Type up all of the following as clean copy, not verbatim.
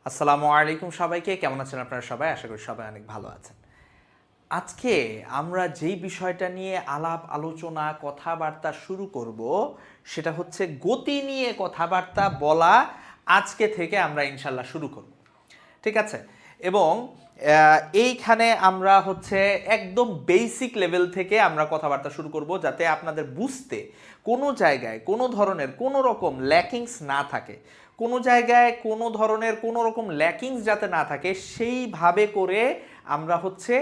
আসসালামু আলাইকুম সবাইকে। কেমন আছেন আপনারা সবাই? আশা করি সবাই অনেক ভালো আছেন। আজকে আমরা যেই বিষয়টা নিয়ে আলাপ আলোচনা কথাবার্তা শুরু করব সেটা হচ্ছে গতি নিয়ে কথাবার্তা বলা। আজকে থেকে আমরা ইনশাল্লাহ শুরু করব, ঠিক আছে? এবং এইখানে আমরা হচ্ছে একদম বেসিক লেভেল থেকে আমরা কথাবার্তা শুরু করব, যাতে আপনাদের বুঝতে কোনো জায়গায় কোনো ধরনের কোনো রকম ল্যাকিংস না থাকে, কোনো জায়গায় কোনো ধরনের কোনো রকম ল্যাকিংস যাতে না থাকে, সেইভাবে করে আমরা হচ্ছে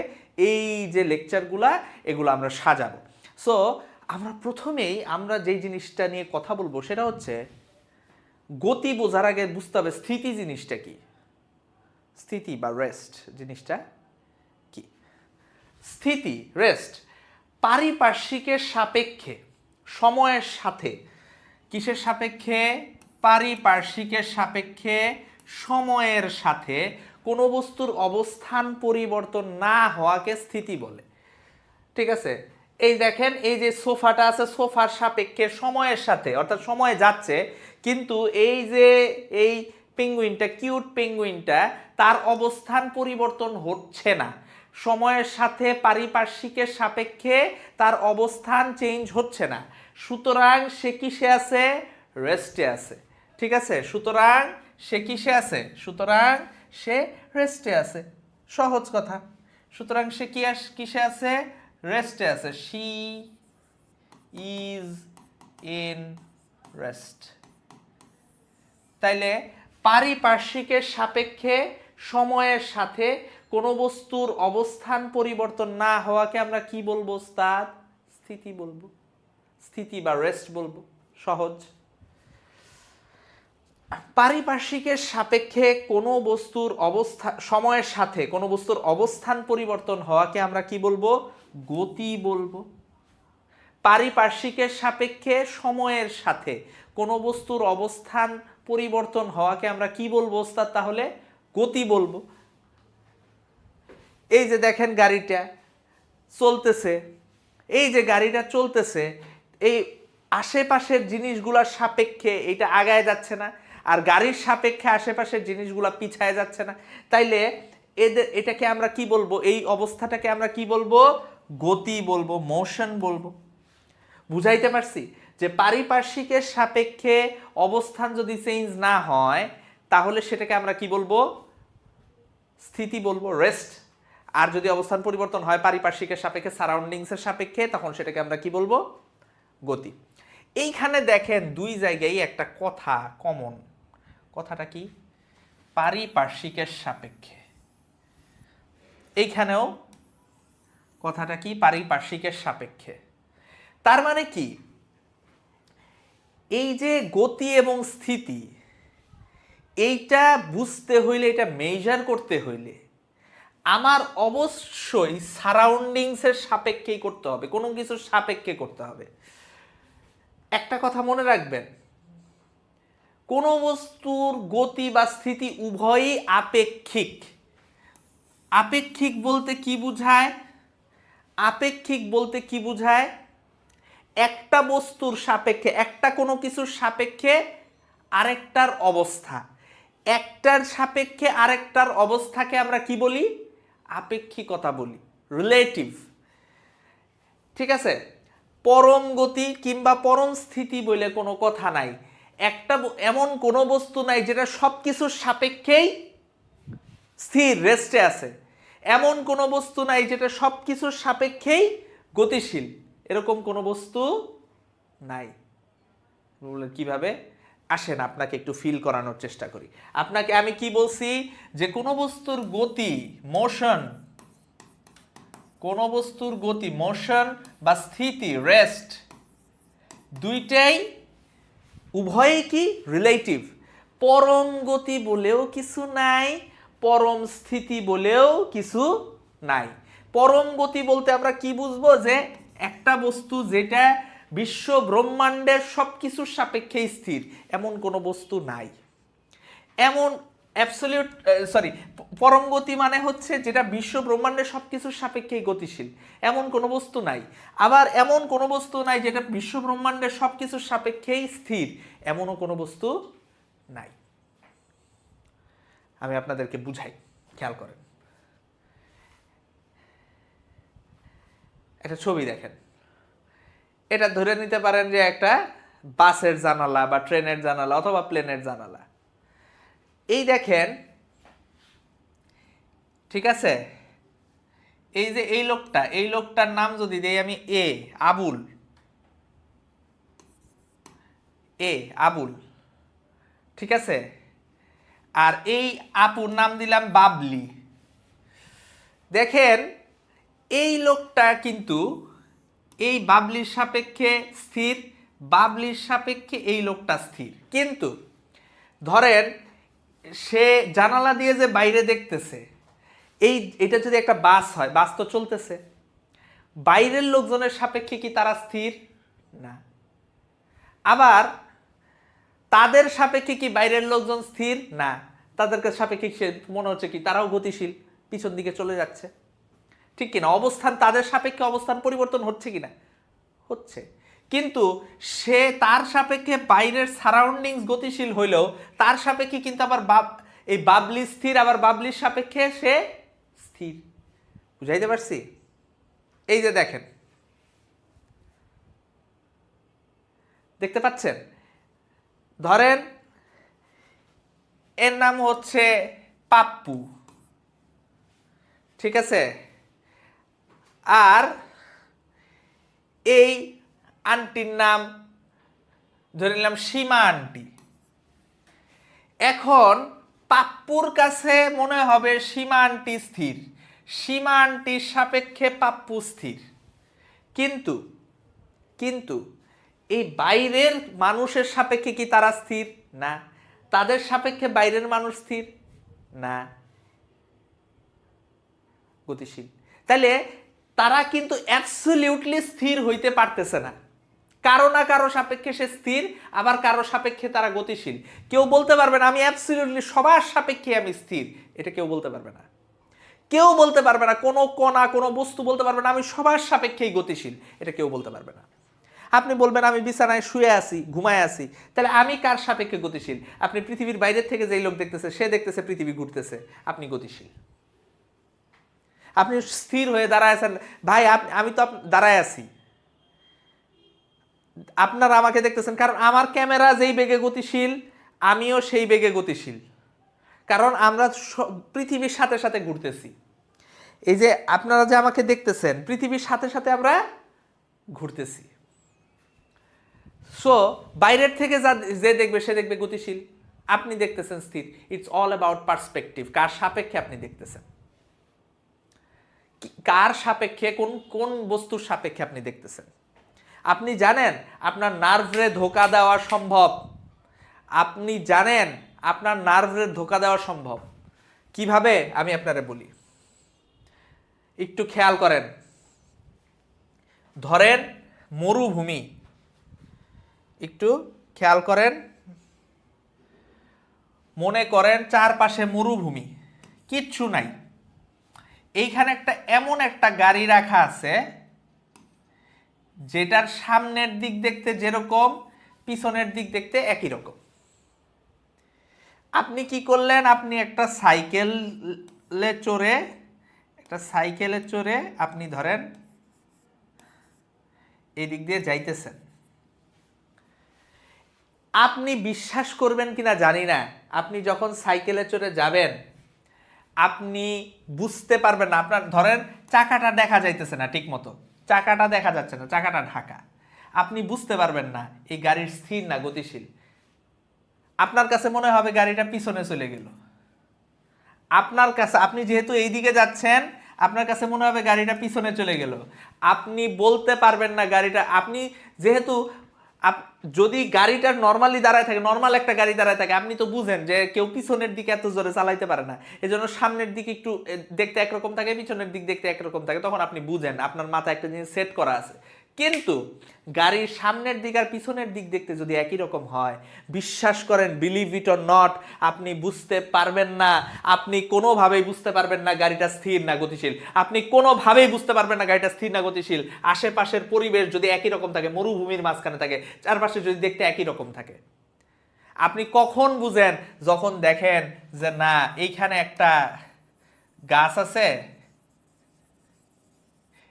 এই যে লেকচারগুলা এগুলো আমরা সাজাবো। সো আমরা প্রথমেই আমরা যেই জিনিসটা নিয়ে কথা বলবো সেটা হচ্ছে গতি বোঝার আগে বুঝতে হবে স্থিতি জিনিসটা কি। স্থিতি বা রেস্ট জিনিসটা কি? স্থিতি, রেস্ট, পারিপার্শ্বিকের সাপেক্ষে, সময়ের সাথে, কিসের সাপেক্ষে? পারিপার্শ্বিকের সাপেক্ষে, সময়ের সাথে কোনো বস্তুর অবস্থান পরিবর্তন না হওয়াকে স্থিতি বলে, ঠিক আছে? এই দেখেন, এই যে সোফাটা আছে, সোফার সাপেক্ষে সময়ের সাথে, অর্থাৎ সময় যাচ্ছে, কিন্তু এই যে এই পেঙ্গুইনটা, কিউট পেঙ্গুইনটা, তার অবস্থান পরিবর্তন হচ্ছে না। সময়ের সাথে পারিপার্শ্বিকের সাপেক্ষে তার অবস্থান চেঞ্জ হচ্ছে না, সুতরাং সে কিসে আছে? রেস্টে আছে, ঠিক আছে? সুতরাং সে কিসে আছে? সুতরাং সে রেস্টে আছে, সহজ কথা। সুতরাং সে কিসে আছে? রেস্টে আছে। She is in rest. তাইলে পারিপার্শ্বিকের সাপেক্ষে সময়ের সাথে কোনো বস্তুর অবস্থান পরিবর্তন না হওয়াকে আমরা কি বলবো ওস্তাদ? স্থিতি বলবো, স্থিতি বা রেস্ট বলবো, সহজ। পারিপার্শ্বিকের সাপেক্ষে কোনো বস্তুর অবস্থা, সময়ের সাথে কোনো বস্তুর অবস্থান পরিবর্তন হওয়াকে আমরা কি বলবো? গতি বলবো। পারিপার্শ্বিকের সাপেক্ষে সময়ের সাথে কোনো বস্তুর অবস্থান পরিবর্তন হওয়াকে আমরা কি বলবো ওস্তাদ? তাহলে গতি বলবো। এই যে দেখেন গাড়িটা চলতেছে, এই যে গাড়িটা চলতেছে, এই আশেপাশের জিনিসগুলোর সাপেক্ষে এটা আগায় যাচ্ছে না, আর গাড়ির সাপেক্ষে আশেপাশের জিনিসগুলো পিছায় যাচ্ছে না। তাইলে এটাকে আমরা কি বলবো? এই অবস্থাটাকে আমরা কি বলবো? গতি বলবো, মোশন বলবো। বুঝাইতে পারছি যে পারিপার্শ্বিকের সাপেক্ষে অবস্থান যদি চেঞ্জ না হয় তাহলে সেটাকে আমরা কি বলবো? স্থিতি বলবো, রেস্ট। আর যদি অবস্থান পরিবর্তন হয় পারিপার্শ্বিকের সাপেক্ষে, সারাউন্ডিংসের সাপেক্ষে, তখন সেটাকে আমরা কি বলবো? গতি। এইখানে দেখেন দুই জায়গায় একটা কথা কমন। কথাটা কি? পারিপার্শ্বিকের সাপেক্ষে। এইখানেও কথাটা কি? পারিপার্শ্বিকের সাপেক্ষে। তার মানে কি? এই যে গতি এবং স্থিতি, এইটা বুঝতে হইলে, এটা মেজার করতে হইলে আমার অবশ্যই সারাউন্ডিংসের সাপেক্ষেই করতে হবে, কোনো কিছুর সাপেক্ষে করতে হবে। একটা কথা মনে রাখবেন, কোনো বস্তুর গতি বা স্থিতি উভয়ই আপেক্ষিক। আপেক্ষিক বলতে কি বুঝায়? আপেক্ষিক বলতে কি বুঝায়? একটা বস্তুর সাপেক্ষে, একটা কোনো কিছুর সাপেক্ষে আরেকটার অবস্থা, একটার সাপেক্ষে আরেকটার অবস্থাকে আমরা কি বলি? আপেক্ষিকতা বলি, রিলেটিভ, ঠিক আছে? পরম গতি কিংবা পরম স্থিতি বলে কোনো কথা নাই। একটা এমন কোনো বস্তু নাই যেটা সব কিছুর সাপেক্ষেই স্থির, রেস্টে আছে। এমন কোনো বস্তু নাই যেটা সব কিছুর সাপেক্ষেই গতিশীল, এরকম কোনো বস্তু নাই। কিভাবে? আসেন আপনাকে একটু ফিল করানোর চেষ্টা করি। আপনাকে আমি কি বলছি? যে কোনো বস্তুর গতি, মোশন, কোনো বস্তুর গতি, মোশন বা স্থিতি, রেস্ট, দুইটাই উভয়ই কি? রিলেটিভ। পরম গতি বলেও কিছু নাই, পরম স্থিতি বলেও কিছু নাই। পরম গতি বলতে আমরা কি বুঝবো? যে একটা বস্তু যেটা বিশ্ব ব্রহ্মাণ্ডের সব কিছুর সাপেক্ষে স্থির, এমন কোনো বস্তু নাই। এমন অ্যাবসলিউট, সরি, পরম গতি মানে হচ্ছে যেটা বিশ্ব ব্রহ্মাণ্ডের সব কিছুর সাপেক্ষেই গতিশীল, এমন কোনো বস্তু নাই। আবার এমন কোনো বস্তু নাই যেটা বিশ্ব ব্রহ্মাণ্ডের সব কিছুর সাপেক্ষেই স্থির, এমনও কোনো বস্তু নাই। আমি আপনাদেরকে বুঝাই, খেয়াল করেন। একটা ছবি দেখেন, এটা ধরে নিতে পারেন যে একটা বাসের জানালা বা ট্রেনের জানালা অথবা প্লেনের জানালা। এই দেখেন, ঠিক আছে, এই যে এই লোকটার নাম যদি দেই আমি আবুল, আবুল, ঠিক আছে, আর এই আপুর নাম দিলাম বাবলি। দেখেন এই লোকটা কিন্তু এই বাবলির সাপেক্ষে স্থির, বাবলির সাপেক্ষে এই লোকটা স্থির। কিন্তু ধরেন সে জানালা দিয়ে যে বাইরে দেখতেছে, এটা যদি একটা বাস হয়, বাস তো চলতেছে, বাইরের লোকজনের সাপেক্ষে কি তারা স্থির? না। আবার তাদের সাপেক্ষে কি বাইরের লোকজন স্থির? না। তাদেরকে সাপেক্ষে মনে হচ্ছে কি তারাও গতিশীল, পিছন দিকে চলে যাচ্ছে, ঠিক কিনা? অবস্থান, তাদের সাপেক্ষে অবস্থান পরিবর্তন হচ্ছে কিনা? হচ্ছে। কিন্তু সে তার সাপেক্ষে বাইরের সারাউন্ডিংস গতিশীল হইলেও তার সাপেক্ষে কিন্তু আবার এই বাবলি স্থির, আবার বাবলির সাপেক্ষে সে স্থির। বুঝাইতে পারছি? এই যে দেখেন, দেখতে পাচ্ছেন? ধরেন এর নাম হচ্ছে পাপ্পু, ঠিক আছে, আর এই আন্টির নাম ধরে নিলাম সীমা আন্টি। এখন পাপ্পুর কাছে মনে হবে সীমা আন্টি স্থির, সীমা আন্টির সাপেক্ষে পাপ্পু স্থির। কিন্তু কিন্তু এই বাইরের মানুষের সাপেক্ষে কি তারা স্থির? না। তাদের সাপেক্ষে বাইরের মানুষ স্থির? না, গতিশীল। তাহলে তারা কিন্তু অ্যাবসলিউটলি স্থির হইতে পারতেছে না। কারো না কারো সাপেক্ষে সে স্থির, আবার কারো সাপেক্ষে তারা গতিশীল। কেউ বলতে পারবে না আমি অ্যাবসলিউটলি সবার সাপেক্ষে আমি স্থির, এটা কেউ বলতে পারবে না। কেউ বলতে পারবে না, কোনো কণা কোনো বস্তু বলতে পারবে না আমি সবার সাপেক্ষেই গতিশীল, এটা কেউ বলতে পারবে না। আপনি বলবেন আমি বিছানায় শুয়ে আছি, ঘুমায় আছি, তাহলে আমি কার সাপেক্ষে গতিশীল? আপনি পৃথিবীর বাইরের থেকে যেই লোক দেখতেছে, সে দেখতেছে পৃথিবী ঘুরতেছে, আপনি গতিশীল। আপনি স্থির হয়ে দাঁড়ায় আছেন, ভাই আমি তো দাঁড়ায় আছি, আপনারা আমাকে দেখতেছেন, কারণ আমার ক্যামেরা যেই বেগে গতিশীল আমিও সেই বেগে গতিশীল, কারণ আমরা পৃথিবীর সাথে সাথে ঘুরতেছি। এই যে আপনারা যে আমাকে দেখতেছেন, পৃথিবীর সাথে সাথে আমরা ঘুরতেছি। সো বাইরের থেকে যে দেখবে সে দেখবে গতিশীল, আপনি দেখতেছেন স্থির। It's all about perspective. কার সাপেক্ষে আপনি দেখতেছেন, কার সাপেক্ষে, কোন কোন বস্তুর সাপেক্ষে আপনি দেখতেছেন। আপনি জানেন আপনার নার্ভরে ধোকা দেওয়া সম্ভব, আপনি জানেন আপনার নার্ভরে ধোকা দেওয়া সম্ভব। কিভাবে আমি আপনারে বলি, একটু খেয়াল করেন। ধরেন মরুভূমি, একটু খেয়াল করেন, মনে করেন চারপাশে মরুভূমি, কিচ্ছু নাই। এইখানে এমন একটা গাড়ি রাখা আছে যেটার সামনের দিক দেখতে যেরকম, পিছনের দিক দেখতে একই রকম। আপনি কি করলেন, আপনি একটা সাইকেলে চড়ে আপনি ধরেন এই দিক দিয়ে যাইতেছেন। আপনি বিশ্বাস করবেন কিনা জানি না, আপনি যখন সাইকেলে চড়ে যাবেন আপনি বুঝতে পারবেন না, আপনার ধরেন চাকাটা দেখা যাইতেছে না ঠিক মতো, চাকাটা দেখা যাচ্ছে না, চাকাটা ঢাকা, আপনি বুঝতে পারবেন না এই গাড়ির স্থির না গতিশীল। আপনার কাছে মনে হবে গাড়িটা পিছনে চলে গেল। আপনার কাছে, আপনি যেহেতু এই দিকে যাচ্ছেন, আপনার কাছে মনে হবে গাড়িটা পিছনে চলে গেল। আপনি বলতে পারবেন না গাড়িটা, আপনি যেহেতু যদি গাড়িটা নর্মালি দাঁড়ায় থাকে, নর্মাল একটা গাড়ি দাঁড়ায় থাকে, আপনি তো বুঝেন যে কেউ পিছনের দিকে এত জোরে চালাইতে পারে না, এজন্য সামনের দিকে একটু দেখতে একরকম থাকে, পিছনের দিক দেখতে একরকম থাকে, তখন আপনি বুঝেন, আপনার মাথায় একটা জিনিস সেট করা আছে। কিন্তু গাড়ির সামনের দিক আর পিছনের দিক দেখতে যদি একই রকম হয়, বিশ্বাস করেন, বিলিভ ইট অর নট, আপনি বুঝতে পারবেন না, আপনি কোনোভাবেই বুঝতে পারবেন না গাড়িটা স্থির না গতিশীল, আপনি কোনোভাবেই বুঝতে পারবেন না গাড়িটা স্থির না গতিশীল। আশেপাশের পরিবেশ যদি একই রকম থাকে, মরুভূমির মাঝখানে থাকে, চারপাশে যদি দেখতে একই রকম থাকে, আপনি কখন বুঝেন? যখন দেখেন যে না এইখানে একটা গাছ আছে,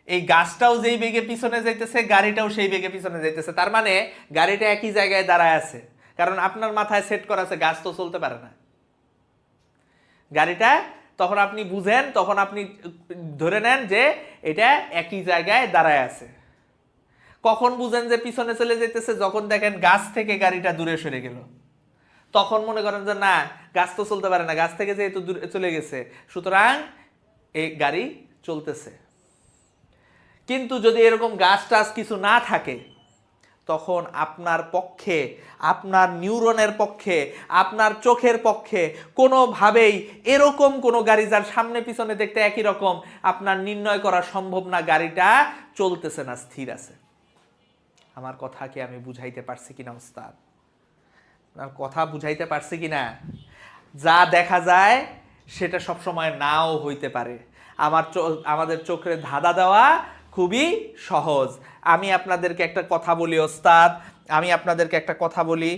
এই গাছটাও যেই বেগে পিছনে যাইতেছে, গাড়িটাও সেই বেগে পিছনে যাইতেছে, তার মানে গাড়িটা একই জায়গায় দাঁড়ায় আছে। কারণ আপনার মাথায় সেট করা আছে গাছ তো চলতে পারে না। গাড়িটা তখন আপনি বুঝেন, তখন আপনি ধরে নেন যে এটা একই জায়গায় দাঁড়ায় আছে। কখন বুঝেন যে পিছনে চলে যেতেছে? যখন দেখেন গাছ থেকে গাড়িটা দূরে সরে গেল, তখন মনে করেন যে না গাছ তো চলতে পারে না, গাছ থেকে যেহেতু দূরে চলে গেছে সুতরাং এই গাড়ি চলতেছে। কিন্তু যদি এরকম গাছ টাছ কিছু না থাকে, তখন আপনার পক্ষে, আপনার নিউরনের পক্ষে, আপনার চোখের পক্ষে কোনোভাবেই এরকম কোনো গাড়ি যার সামনে পিছনে দেখতে একই রকম আপনার নির্ণয় করা সম্ভব না গাড়িটা চলতেছে না, স্থির আছে। আমার কথা কি আমি বুঝাইতে পারছি কিনা ওস্তাদ? আপনার কথা বুঝাইতে পারছি কিনা? যা দেখা যায় সেটা সবসময় নাও হইতে পারে। আমাদের চোখে ধাঁধা দেওয়া খুবই সহজ। আমি আপনাদেরকে একটা কথা বলি ওস্তাদ, আমি আপনাদেরকে একটা কথা বলি,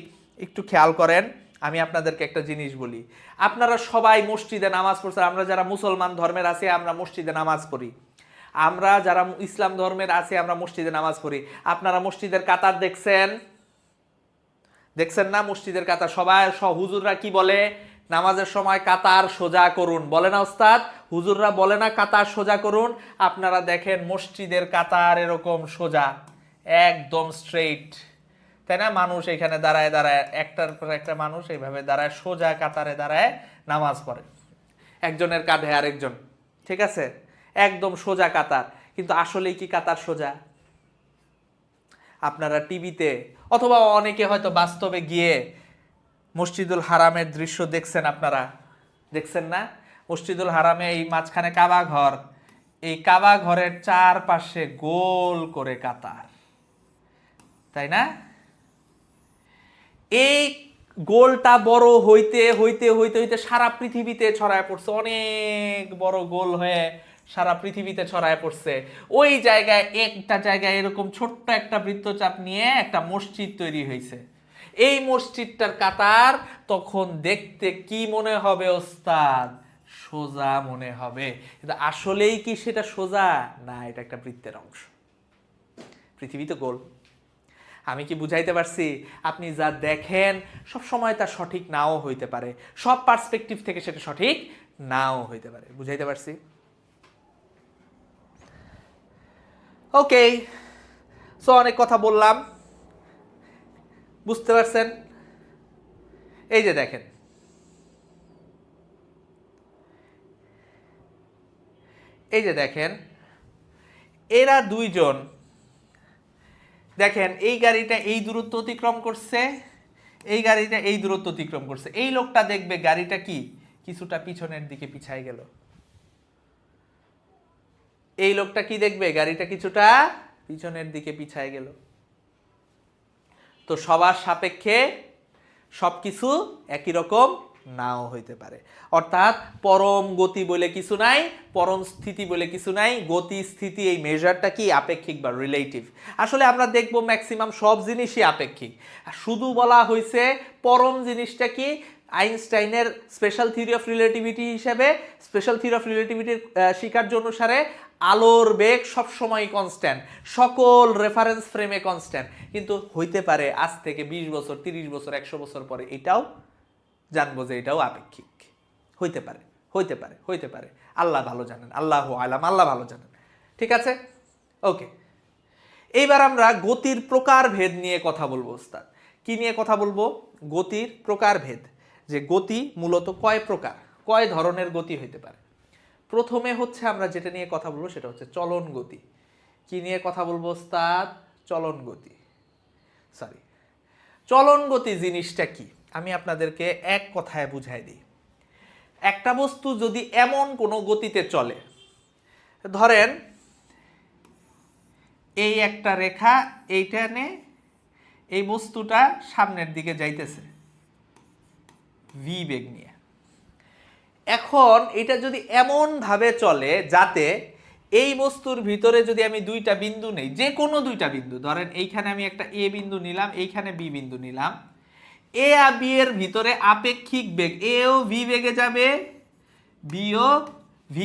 একটু খেয়াল করেন। আমি আপনাদেরকে একটা জিনিস বলি, আপনারা সবাই মসজিদে নামাজ পড়ছেন। আমরা যারা মুসলমান ধর্মের আছি আমরা মসজিদে নামাজ পড়ি, আমরা যারা ইসলাম ধর্মের আছি আমরা মসজিদে নামাজ পড়ি। আপনারা মসজিদের কাতার দেখছেন? দেখছেন না মসজিদের কাতার? সবাই হুজুররা কি বলে? নামাজের সময় কাতার সোজা করুন, বলে না ওস্তাদ? হুজুররা বলে না কাতার সোজা করুন? আপনারা দেখেন মসজিদের কাতার এরকম সোজা, একদম স্ট্রেইট, তাই না? মানুষ এখানে দাঁড়ায় দাঁড়ায়, একটার পর একটা মানুষ এইভাবে দাঁড়ায়, সোজা কাতারে দাঁড়ায় নামাজ পড়ে, একজনের কাঁধে আরেকজন, ঠিক আছে? একদম সোজা কাতার। কিন্তু আসলেই কি কাতার সোজা? আপনারা টিভিতে অথবা অনেকে হয়তো বাস্তবে গিয়ে মসজিদুল হারামের দৃশ্য দেখছেন, আপনারা দেখছেন না? মসজিদুল হারামে এই মাঝখানে কাবা ঘর, এই কাবা ঘরের চারপাশে গোল করে কাতার, তাই না? এই গোলটা বড় হইতে হইতে হইতে হইতে সারা পৃথিবীতে ছড়ায় পড়ছে, অনেক বড় গোল হয়ে সারা পৃথিবীতে ছড়ায় পড়ছে। ওই জায়গায় একটা জায়গায় এরকম ছোট্ট একটা বৃত্তচাপ নিয়ে একটা মসজিদ তৈরি হয়েছে। এই মসজিদটার কাতার তখন দেখতে কি মনে হবে ওস্তাদ? সোজা মনে হবে। কিন্তু আসলেই কি সেটা সোজা? না, এটা একটা বৃত্তের অংশ। পৃথিবী তো গোল। আমি কি বুঝাইতে পারছি? আপনি যা দেখেন সব সময় তা সঠিক নাও হইতে পারে, সব পার্সপেক্টিভ থেকে সেটা সঠিক নাও হইতে পারে। বুঝাইতে পারছি? ওকে, সো অনেক কথা বললাম, বুঝতে পারছেন? এই যে দেখেন, এই যে দেখেন, এরা দুইজন, দেখেন এই গাড়িটা এই দূরত্ব অতিক্রম করছে, এই গাড়িটা এই দূরত্ব অতিক্রম করছে। এই লোকটা দেখবে গাড়িটা কি কিছুটা পিছনের দিকে পিছায় গেল, এই লোকটা কি দেখবে গাড়িটা কিছুটা পিছনের দিকে পিছায় গেল। তো সবার সাপেক্ষে সবকিছু একই রকম নাও হইতে পারে। অর্থাৎ পরম গতি বলে কিছু নাই, পরম স্থিতি বলে কিছু নাই। গতি স্থিতি এই মেজারটা কি? আপেক্ষিক বা রিলেটিভ। আসলে আমরা দেখব ম্যাক্সিমাম সব জিনিসই আপেক্ষিক। শুধু বলা হয়েছে পরম জিনিসটা কি? আইনস্টাইনের স্পেশাল থিওরি অফ রিলেটিভিটি হিসেবে, স্পেশাল থিওরি অফ রিলেটিভিটির শিকার্য অনুসারে আলোর বেগ সবসময় কনস্ট্যান্ট, সকল রেফারেন্স ফ্রেমে কনস্ট্যান্ট। কিন্তু হইতে পারে আজ থেকে 20 বছর, 30 বছর, 100 বছর পরে এটাও জানবো যে এটাও আপেক্ষিক। হইতে পারে, হইতে পারে, হইতে পারে, আল্লাহ ভালো জানেন, আল্লাহ আলাম, আল্লাহ ভালো জানেন। ঠিক আছে, ওকে। এইবার আমরা গতির প্রকারভেদ নিয়ে কথা বলবো ওস্তাদ। কি নিয়ে কথা বলবো? গতির প্রকারভেদ, যে গতি মূলত কয় প্রকার, কয় ধরনের গতি হইতে পারে। প্রথমে হচ্ছে আমরা যেটা নিয়ে কথা বলবো সেটা হচ্ছে চলন গতি। কি নিয়ে কথা বলবো ওস্তাদ? চলন গতি। সরি, চলন গতি জিনিসটা কি আমি আপনাদেরকে এক কথায় বুঝাই দিই। একটা বস্তু যদি এমন কোনো গতিতে চলে, ধরেন এই একটা রেখা এইখানে, এই বস্তুটা সামনের দিকে যাইতেছে ভি বেগ নিয়ে। এখন এটা যদি এমন ভাবে চলে যাতে এই বস্তুর ভিতরে যদি আমি দুইটা বিন্দু নেই, যে কোনো দুইটা বিন্দু, ধরেন এইখানে আমি একটা এ বিন্দু নিলাম, এইখানে বি বিন্দু নিলাম, এ আর বি এর ভিতরে আপেক্ষিক বেগ, এও ভি বেগে যাবে, বিও ভি,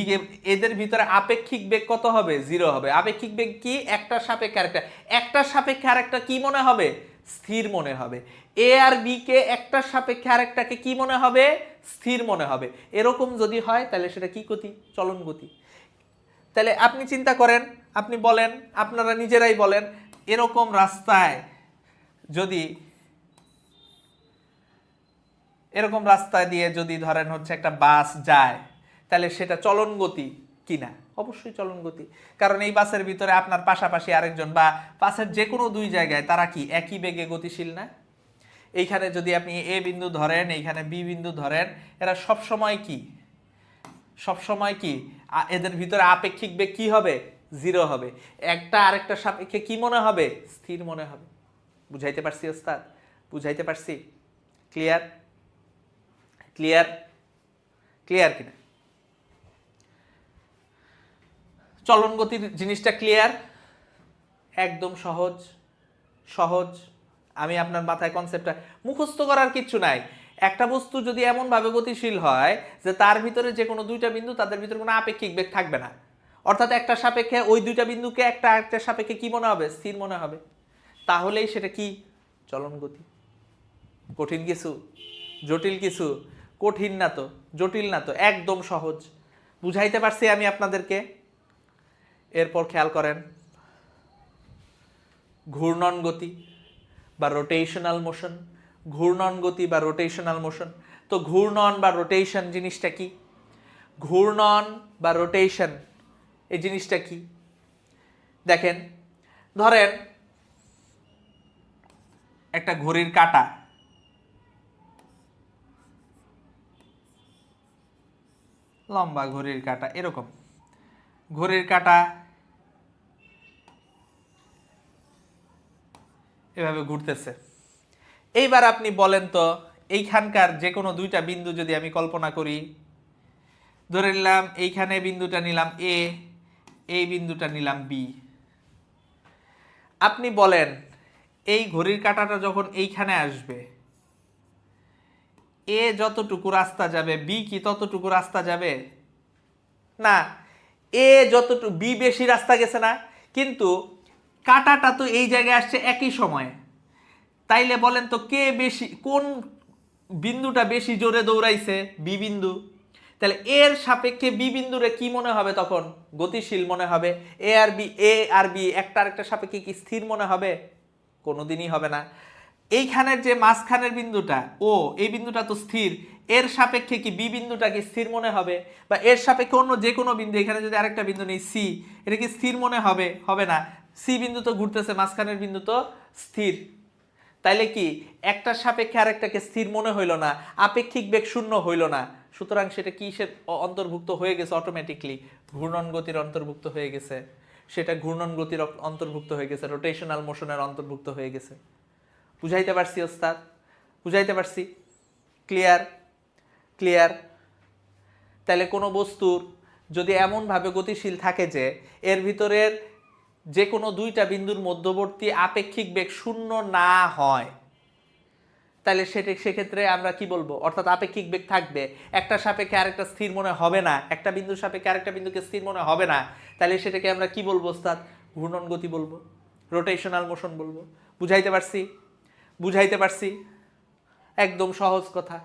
এদের ভিতরে আপেক্ষিক বেগ কত হবে? 0 হবে। আপেক্ষিক বেগ কি? একটার সাপেক্ষে আরেকটা, একটার সাপেক্ষে আরেকটা কি মনে হবে? স্থির মনে হবে। এ আর বি কে একটার সাপেক্ষে আরেকটাকে কি মনে হবে? স্থির মনে হবে। এরকম যদি হয় তাহলে সেটা কি গতি? চলন গতি। তাহলে আপনি চিন্তা করেন, আপনি বলেন, আপনারা নিজেরাই বলেন, এরকম রাস্তায় যদি, এরকম রাস্তায় দিয়ে যদি ধরেন হচ্ছে একটা বাস যায়, তাহলে সেটা চলন গতি কিনা? অবশ্যই চলন গতি। কারণ এই বাসের ভিতরে আপনার পাশাপাশি আরেকজন বা বাসের যে কোনো দুই জায়গায় তারা কি একই বেগে গতিশীল না? এইখানে যদি আপনি এ বিন্দু ধরেন, এইখানে বি বিন্দু ধরেন, এরা সব সময় কি, সব সময় কি এদের ভিতরে আপেক্ষিক বেগ কি হবে? 0 হবে। একটা আরেকটার সাপেক্ষে কি মনে হবে? স্থির মনে হবে। বুঝাইতে পারছি ওস্তাদ? বুঝাইতে পারছি? ক্লিয়ার? ক্লিয়ার? ক্লিয়ার কিনা? চলন গতির জিনিসটা ক্লিয়ার? একদম সহজ, সহজ। আমি আপনার মাথায় কনসেপ্টটা মুখস্থ করার কিচ্ছু নাই। একটা বস্তু যদি এমনভাবে গতিশীল হয় যে তার ভিতরে যে কোনো দুইটা বিন্দু, তাদের ভিতরে কোনো আপেক্ষিক বেগ থাকবে না, অর্থাৎ একটা সাপেক্ষে ওই দুইটা বিন্দুকে একটা আরেকটার সাপেক্ষে কি মনে হবে? স্থির মনে হবে, তাহলেই সেটা কি? চলন গতি। কঠিন কিছু? জটিল কিছু? কঠিন না তো, জটিল না তো, একদম সহজ। বুঝাইতে পারছি আমি আপনাদেরকে? এরপর খেয়াল করেন ঘূর্ণন গতি বা রোটেশনাল মোশন। ঘূর্ণন গতি বা রোটেশনাল মোশন। তো ঘূর্ণন বা রোটেশন জিনিসটা কি? ঘূর্ণন বা রোটেশন এই জিনিসটা কি? দেখেন, ধরেন একটা ঘড়ির কাঁটা, লম্বা ঘড়ির কাঁটা, এরকম ঘড়ির কাঁটা এভাবে ঘুরতেছে। এইবার আপনি বলেন তো, এইখানকার যে কোনো দুইটা বিন্দু যদি আমি কল্পনা করি, ধরে নিলাম এইখানে বিন্দুটা নিলাম এ, এই বিন্দুটা নিলাম বি। আপনি বলেন এই ঘড়ির কাঁটাটা যখন এইখানে আসবে, এ যতটুকু রাস্তা যাবে বি কি ততটুকু রাস্তা যাবে? না, এ যতটুকু, বি বেশি রাস্তা গেছে না? কিন্তু কাঁটাটা তো এই জায়গায় আসছে একই সময়ে। তাইলে বলেন তো কে বেশি, কোন বিন্দুটা বেশি জোরে দৌড়াইছে? বি বিন্দু। তাহলে এর সাপেক্ষে বি বিন্দুরে কি মনে হবে তখন? গতিশীল মনে হবে। এ আর বি একটা আরেকটার সাপেক্ষে কি স্থির মনে হবে? কোনোদিনই হবে না। এইখানের যে মাঝখানের বিন্দুটা ও, এই বিন্দুটা তো স্থির, এর সাপেক্ষে কি বি বিন্দুটা কি স্থির মনে হবে? বা এর সাপেক্ষে অন্য যে কোনো বিন্দু, এখানে যদি আরেকটা বিন্দু নেই সি, এটা কি স্থির মনে হবে? হবে না। সি বিন্দু তো ঘুরতেছে, মাঝখানের বিন্দু তো স্থির। তাইলে কি একটার সাপেক্ষে আরেকটাকে স্থির মনে হইল না, আপেক্ষিক বেগ শূন্য হইল না। সুতরাং সেটা কিসের অন্তর্ভুক্ত হয়ে গেছে? অটোমেটিকলি ঘূর্ণন গতির অন্তর্ভুক্ত হয়ে গেছে। সেটা ঘূর্ণন গতির অন্তর্ভুক্ত হয়ে গেছে, রোটেশনাল মোশনের অন্তর্ভুক্ত হয়ে গেছে। বুঝাইতে পারছি ওস্তাদ? বুঝাইতে পারছি? ক্লিয়ার? ক্লিয়ার? তাহলে কোনো বস্তুর যদি এমনভাবে গতিশীল থাকে যে এর ভিতরের যে কোনো দুইটা বিন্দুর মধ্যবর্তী আপেক্ষিক বেগ শূন্য না হয়, তাহলে সেক্ষেত্রে আমরা কি বলবো? অর্থাৎ আপেক্ষিক বেগ থাকবে, একটা সাপেক্ষে আরেকটা স্থির মনে হবে না, একটা বিন্দুর সাপেক্ষে আরেকটা বিন্দুকে স্থির মনে হবে না, তাহলে সেটাকে আমরা কি বলবো ওস্তাদ? ঘূর্ণন গতি বলবো, রোটেশনাল মোশন বলবো। বুঝাইতে পারছি? বুঝাইতে পারছি? একদম সহজ কথা,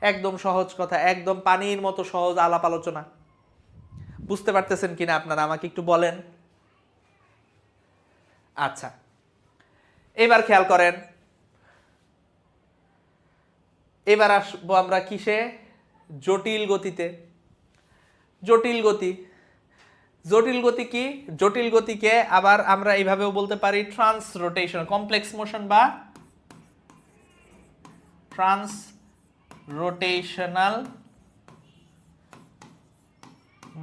একদম সহজ কথা, একদম পানির মতো সহজ আলাপ আলোচনা। বুঝতে পারতেছেন কিনা আপনারা আমাকে একটু বলেন। আচ্ছা, এবার খেয়াল করেন, এবার আসবো আমরা কিসে? জটিল গতিতে। জটিল গতি, জটিল গতি কি? জটিল গতিকে আবার আমরা এইভাবেও বলতে পারি ট্রান্স রোটেশন, কমপ্লেক্স মোশন বা trans rotational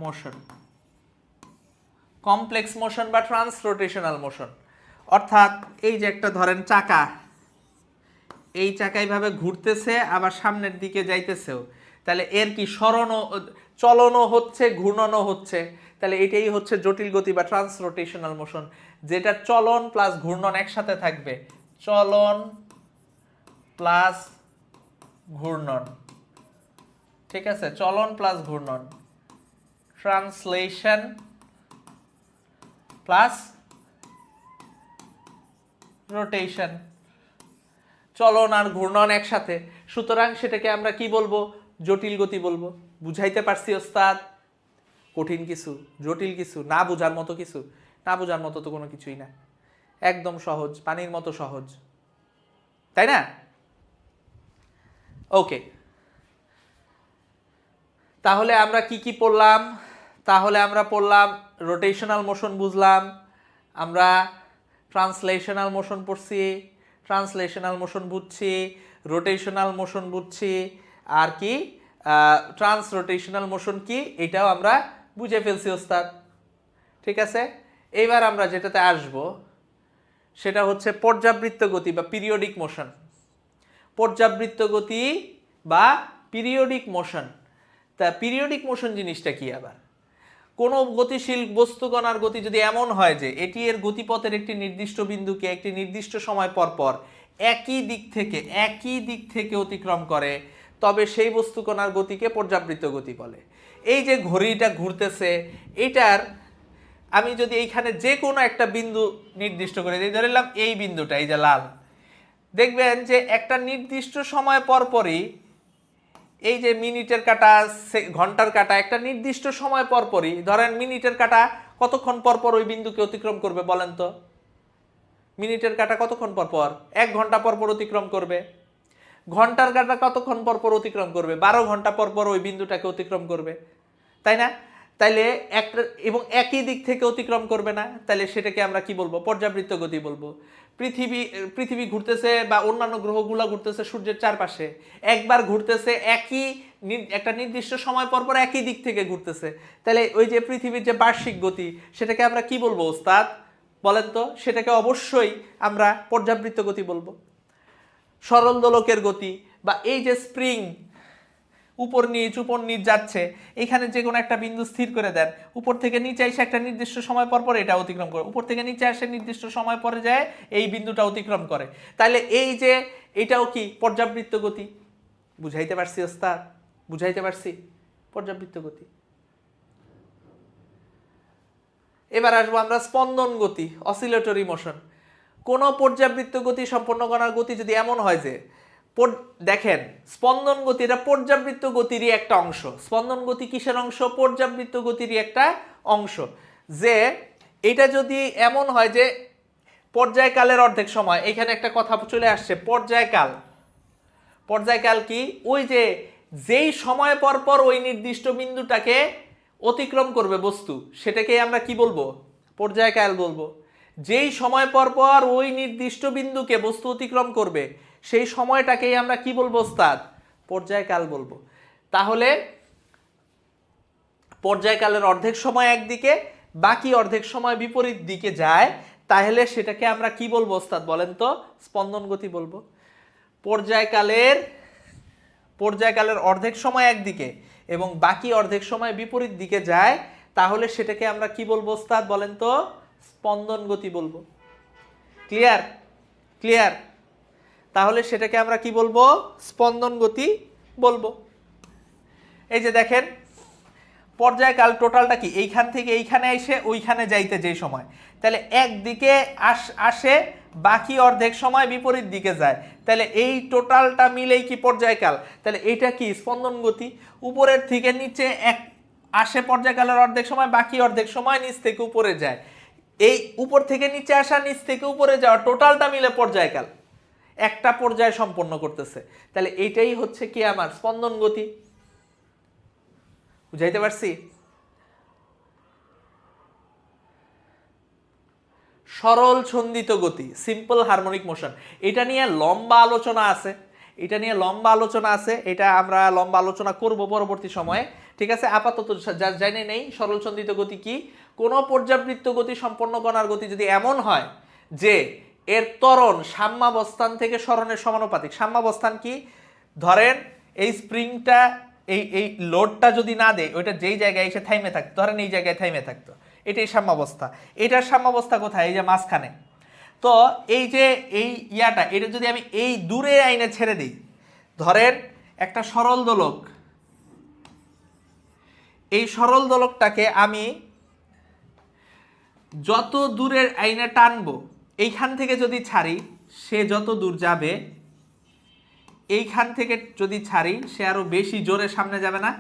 motion. Complex motion বা ট্রান্স রোটেশনাল মোশন, অর্থাৎ এই যে একটা ধরেন চাকা, এই চাকা এইভাবে ঘুরতেছে আবার সামনের দিকে যাইতেছেও, তাহলে এর কি সরণও, চলনও হচ্ছে, ঘূর্ণনও হচ্ছে। তাহলে এটাই হচ্ছে জটিল গতি বা ট্রান্স রোটেশনাল মোশন, যেটা চলন প্লাস ঘূর্ণন একসাথে থাকবে। চলন প্লাস ঘূর্ণন, ঠিক আছে, চলন প্লাস ঘূর্ণন, ট্রান্সলেশন প্লাস রোটেশন, চলন আর ঘূর্ণন একসাথে, সুতরাং সেটাকে আমরা কি বলবো? জটিল গতি বলবো। বুঝাইতে পারছি ওস্তাদ? কঠিন কিছু, জটিল কিছু, না বোঝার মতো কিছু? না বোঝার মতো তো কোনো কিছুই না, একদম সহজ, পানির মতো সহজ, তাই না? ওকে, তাহলে আমরা কি কি পড়লাম? তাহলে আমরা পড়লাম রোটেশনাল মোশন, বুঝলাম আমরা ট্রান্সলেশনাল মোশন পড়ছি, ট্রান্সলেশনাল মোশন বুঝছি, রোটেশনাল মোশন বুঝছি, আর কি ট্রান্স রোটেশনাল মোশন কি এটাও আমরা বুঝে ফেলছি ওস্তাদ, ঠিক আছে। এইবার আমরা যেটাতে আসব সেটা হচ্ছে পর্যাবৃত্ত গতি বা পিরিয়ডিক মোশন। পর্যাবৃত্ত গতি বা পিরিয়ডিক মোশন। তা পিরিয়ডিক মোশন জিনিসটা কি আবার? কোনো গতিশীল বস্তুকণার গতি যদি এমন হয় যে এটি এর গতিপথের একটি নির্দিষ্ট বিন্দুকে একটি নির্দিষ্ট সময় পর পর একই দিক থেকে অতিক্রম করে, তবে সেই বস্তুকণার গতিকে পর্যাবৃত্ত গতি বলে। এই যে ঘড়িটা ঘুরতেছে, এটার আমি যদি এইখানে যে কোনো একটা বিন্দু নির্দিষ্ট করে দিই, ধরে নিলাম এই বিন্দুটা, এই যে লাল, দেখবেন যে একটা নির্দিষ্ট সময় পর পরই এই যে মিনিটের কাঁটা, ঘন্টার কাঁটা, একটা নির্দিষ্ট সময় পর পরই, ধরেন মিনিটের কাঁটা কতক্ষণ পর পর ওই বিন্দুকে অতিক্রম করবে বলেন তো? মিনিটের কাঁটা কতক্ষণ পর পর? 1 ঘন্টা পর পর অতিক্রম করবে। ঘন্টার কাঁটা কতক্ষণ পর পর অতিক্রম করবে? 12 ঘন্টা পর পর ওই বিন্দুটাকে অতিক্রম করবে, তাই না? তাইলে একটা এবং একই দিক থেকে অতিক্রম করবে না, তাহলে সেটাকে আমরা কি বলবো? পর্যাবৃত্ত গতি বলবো। পৃথিবী ঘুরতেছে বা অন্যান্য গ্রহগুলো ঘুরতেছে সূর্যের চারপাশে, একবার ঘুরতেছে একটা নির্দিষ্ট সময় পর পর একই দিক থেকে ঘুরতেছে, তাহলে ওই যে পৃথিবীর যে বার্ষিক গতি, সেটাকে আমরা কি বলবো ওস্তাদ বলেন তো? সেটাকে অবশ্যই আমরা পর্যাবৃত্ত গতি বলবো। সরল দোলকের গতি বা এই যে স্প্রিং উপর নিচ যাচ্ছে, এখানে যে কোনো একটা বিন্দু স্থির করে দেন, উপর থেকে নিচে এসে একটা নির্দিষ্ট সময় পর পর এটা অতিক্রম করে, উপর থেকে নিচে আসে নির্দিষ্ট সময় পরে যায় এই বিন্দুটা অতিক্রম করে, তাহলে এই যে এটাও কি পর্যাবৃত্ত গতি। বুঝাইতে পারছি ওস্তাদ? বুঝাইতে পারছি? পর্যাবৃত্ত গতি। এবার আসবো আমরা স্পন্দন গতি, অসিলেটরি মোশন। কোন পর্যাবৃত্ত গতি সম্পন্ন করার গতি যদি এমন হয় যে, দেখেন স্পন্দন গতি এটা পর্যাবৃত্ত গতিরই একটা অংশ। স্পন্দন গতি কিসের অংশ? পর্যাবৃত্ত গতিরই একটা অংশ। যে এটা যদি এমন হয় যে পর্যায়কালের অর্ধেক সময়, এখানে একটা কথা চলে আসছে, পর্যায়কাল। পর্যায়কাল কি? ওই যে যেই সময় পর পর ওই নির্দিষ্ট বিন্দুটাকে অতিক্রম করবে বস্তু, সেটাকে আমরা কি বলবো? পর্যায়কাল বলবো। যেই সময় পর পর ওই নির্দিষ্ট বিন্দুকে বস্তু অতিক্রম করবে, সেই সময়টাকেই আমরা কি বলবো ওস্তাদ? পর্যায়কাল বলবো। তাহলে পর্যায়কালের অর্ধেক সময় একদিকে, বাকি অর্ধেক সময় বিপরীত দিকে যায়, তাহলে সেটাকে আমরা কি বলবো ওস্তাদ বলেন তো? স্পন্দন গতি বলবো। পর্যায়কালের অর্ধেক সময় একদিকে এবং বাকি অর্ধেক সময় বিপরীত দিকে যায়, তাহলে সেটাকে আমরা কি বলবো ওস্তাদ বলেন তো? স্পন্দন গতি বলবো। ক্লিয়ার? ক্লিয়ার? তাহলে সেটাকে আমরা কি বলবো? স্পন্দন গতি বলবো। এই যে দেখেন পর্যায়কাল টোটালটা কি? এইখান থেকে এইখানে এসে ওইখানে যাইতে যে সময়, তাহলে একদিকে আসে, বাকি অর্ধেক সময় বিপরীত দিকে যায়, তাহলে এই টোটালটা মিলেই কি পর্যায়কাল। তাহলে এইটা কি? স্পন্দন গতি। উপরের থেকে নিচে আসে পর্যায়কালের অর্ধেক সময়, বাকি অর্ধেক সময় নিচ থেকে উপরে যায়, এই উপর থেকে নিচে আসা, নিচ থেকে উপরে যাওয়া টোটালটা মিলে পর্যায়কাল, একটা পর্যায় সম্পন্ন করতেছে। তাহলে এইটাই হচ্ছে কি আমার স্পন্দন গতি। বুঝাইতে পারছি? সরল ছন্দিত গতি, সিম্পল হারমোনিক মোশন, এটা নিয়ে লম্বা আলোচনা আছে, এটা আমরা লম্বা আলোচনা করব পরবর্তী সময়ে, ঠিক আছে। আপাতত যা জানে নেই সরল ছন্দিত গতি কি। কোনো পর্যাবৃত্ত গতি সম্পন্ন কণার গতি যদি এমন হয় যে এর ত্বরণ সাম্যাবস্থান থেকে সরণের সমানুপাতিক। সাম্যাবস্থান কি? ধরেন এই স্প্রিংটা এই লোডটা যদি না দেয়, ওইটা যেই জায়গায় এসে থাইমে থাকতো, ধরেন এই জায়গায় থাইমে থাকতো, এটাই সাম্যাবস্থা। এটার সাম্যাবস্থা কোথায়? এই যে মাঝখানে। তো এই যে এই ইয়াটা, এটা যদি আমি এই দূরে আইনে ছেড়ে দিই, ধরেন একটা সরল দোলক, এই সরল দোলকটাকে আমি যত দূরের আইনে টানবো, এইখান থেকে যদি ছাড়ি সে যত দূর যাবে, এইখান থেকে যদি ছাড়ি সে আরো বেশি জোরে সামনে যাবে না?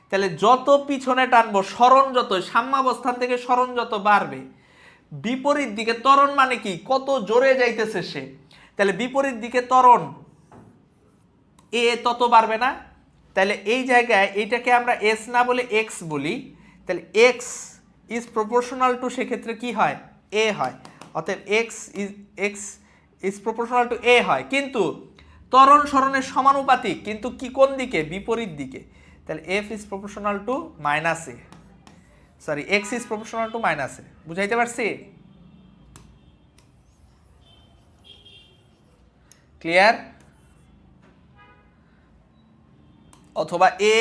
তাহলে যত পিছনে টানবো, সরণ যত, সাম্যাবস্থান থেকে সরণ যত বাড়বে, বিপরীত দিকে ত্বরণ মানে কি, কত জোরে যাইতেছে সে, তাহলে বিপরীত দিকে ত্বরণ এ তত বাড়বে না? তাহলে এই জায়গায় এইটাকে আমরা এস না বলে এক্স বলি, তাহলে এক্স ইজ প্রপোর্শনাল টু, সেক্ষেত্রে কি হয়, এ হয়। অতএব এক্স ইজ প্রপোর্শনাল টু এ হয়, কিন্তু ত্বরণ সরণের সমানুপাতিক, কিন্তু কি কোন দিকে, বিপরীত দিকে। তাহলে F is proportional to minus A, sorry x is proportional to minus A. বুঝাইতে পারছি? ক্লিয়ার? অথবা A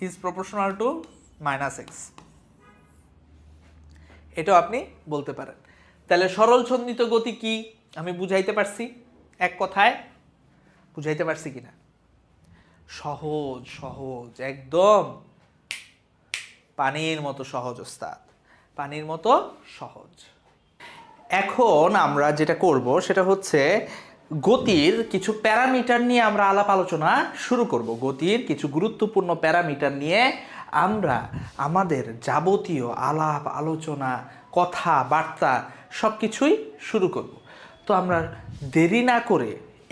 is proportional to minus x, এটাও আপনি বলতে পারেন। তাহলে সরল সন্নিহিত গতি কি আমি বুঝাইতে পারছি? এক কথায় বুঝাইতে পারছি কিনা? সহজ সহজ, একদম পানির মতো সহজ ওস্তাদ, পানির মতো সহজ। এখন আমরা যেটা করব সেটা হচ্ছে গতির কিছু প্যারামিটার নিয়ে আমরা আলাপ আলোচনা শুরু করব। গতির কিছু গুরুত্বপূর্ণ প্যারামিটার নিয়ে আমরা আমাদের যাবতীয় আলাপ আলোচনা, কথাবার্তা সব কিছুই শুরু করব। তো আমরা দেরি না করে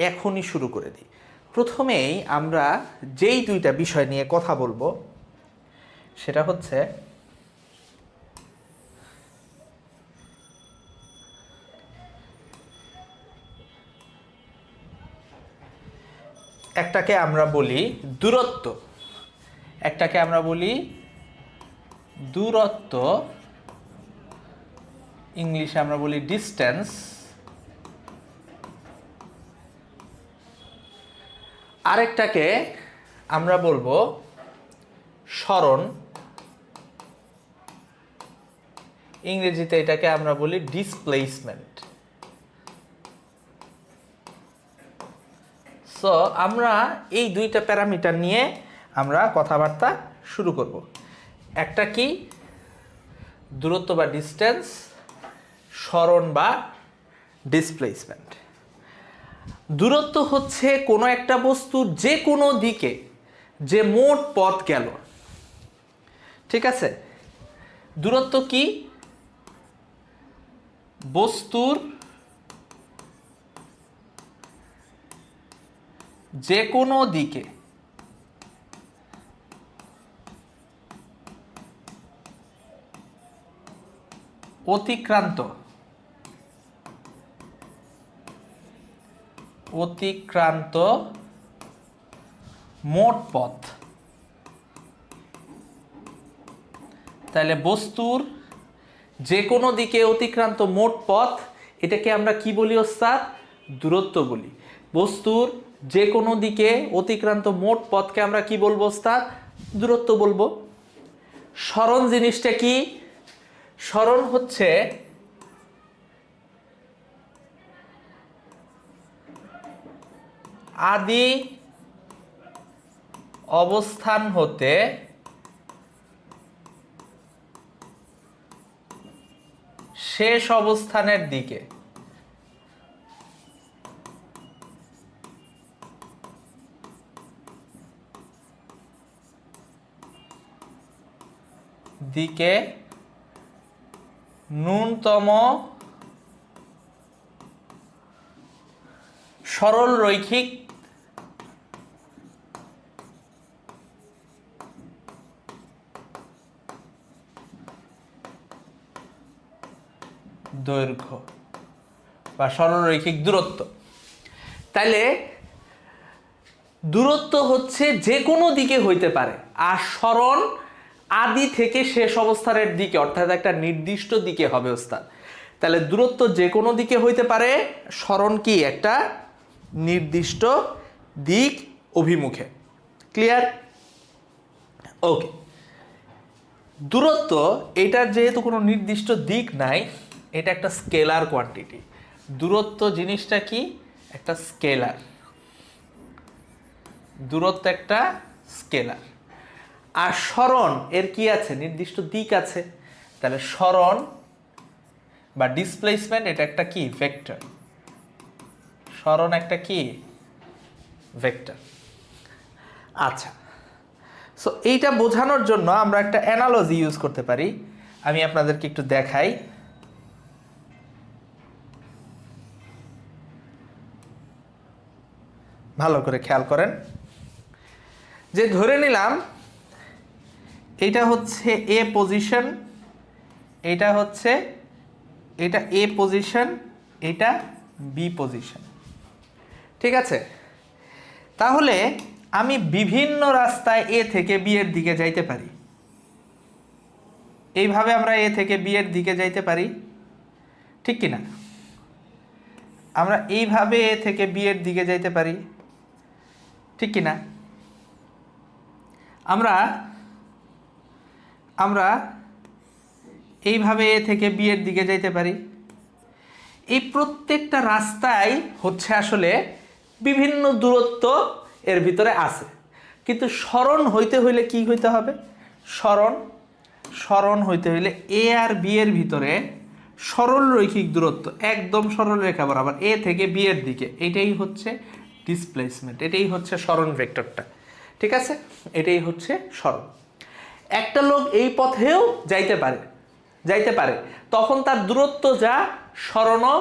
এখনই শুরু করে দিই। প্রথমেই আমরা যেই দুইটা বিষয় নিয়ে কথা বলবো সেটা হচ্ছে একটাকে আমরা বলি দূরত্ব, একটাকে আমরা বলি দূরত্ব, ইংলিশে আমরা বলি ডিস্টেন্স, আরেকটাকে আমরা বলবো সরণ, ইংরেজিতে এটাকে আমরা বলি ডিসপ্লেসমেন্ট। সো আমরা এই দুইটা প্যারামিটার নিয়ে আমরা কথাবার্তা শুরু করব। একটা কি, দূরত্ব বা ডিস্টেন্স, সরণ বা ডিসপ্লেসমেন্ট। দূরত্ব হচ্ছে কোনো একটা বস্তুর যে কোনো দিকে যে মোট পথ গেল, ঠিক আছে? দূরত্ব কি, বস্তুর যে কোনো দিকে অতিক্রান্ত মোট পথ। তাহলে বস্তুর যে কোনো দিকে অতিক্রান্ত মোট পথ, এটাকে আমরা কি বলি ওস্তাদ? দূরত্ব বলি। বস্তুর যে কোনো দিকে অতিক্রান্ত মোট পথকে আমরা কি বলবো ওস্তাদ? দূরত্ব বলবো। সরণ জিনিসটা কি? সরণ হচ্ছে আদি অবস্থান হতে শেষ অবস্থানের দিকে ন্যূনতম সরল রৈখিক দৈর্ঘ্য বা সরলরৈখিক দূরত্ব। তাইলে দূরত্ব হচ্ছে যে কোনো দিকে হইতে পারে, আর সরণ আদি থেকে শেষ অবস্থানের দিকে, অর্থাৎ একটা নির্দিষ্ট দিকে হবে ওস্তাদ। তাহলে দূরত্ব যে কোনো দিকে হইতে পারে, সরণ কি একটা নির্দিষ্ট দিক অভিমুখে। ক্লিয়ার? ওকে। দূরত্ব এটার যেহেতু কোনো নির্দিষ্ট দিক নাই, এটা একটা স্কেলার কোয়ান্টিটি। দূরত্ব জিনিসটা কি? একটা স্কেলার। দূরত্ব একটা স্কেলার। আর সরণ এর কি আছে? নির্দিষ্ট দিক আছে। তাহলে সরণ বা ডিসপ্লেসমেন্ট এটা একটা কি? ভেক্টর। সরণ একটা কি? ভেক্টর। আচ্ছা, সো এইটা বোঝানোর জন্য আমরা একটা অ্যানালজি ইউজ করতে পারি। আমি আপনাদেরকে একটু দেখাই। ভালো করে খেয়াল করেন, যে ধরে নিলাম এটা হচ্ছে এ পজিশন, এটা হচ্ছে এটা এ পজিশন, এটা বি পজিশন, ঠিক আছে? তাহলে আমি বিভিন্ন রাস্তায় এ থেকে বি এর দিকে যাইতে পারি। এইভাবে আমরা এ থেকে বি এর দিকে যাইতে পারি, ঠিক কি না? আমরা এইভাবে এ থেকে বি এর দিকে যাইতে পারি, ঠিক কি না? আমরা আমরা এইভাবে এ থেকে বি এর দিকে যাইতে পারি। এই প্রত্যেকটা রাস্তায় হচ্ছে আসলে বিভিন্ন দূরত্ব এর ভিতরে আছে, কিন্তু সরণ হইতে হইলে কি হইতে হবে? সরণ হইতে হইলে এ আর বি এর ভিতরে সরল রৈখিক দূরত্ব, একদম সরল রেখা বরাবর এ থেকে বি এর দিকে, এটাই হচ্ছে ডিসপ্লেসমেন্ট, এটাই হচ্ছে সরণ ভেক্টরটা, ঠিক আছে? এটাই হচ্ছে সরণ। একটা লোক এই পথেও যাইতে পারে, তখন তার দূরত্ব যা, সরণও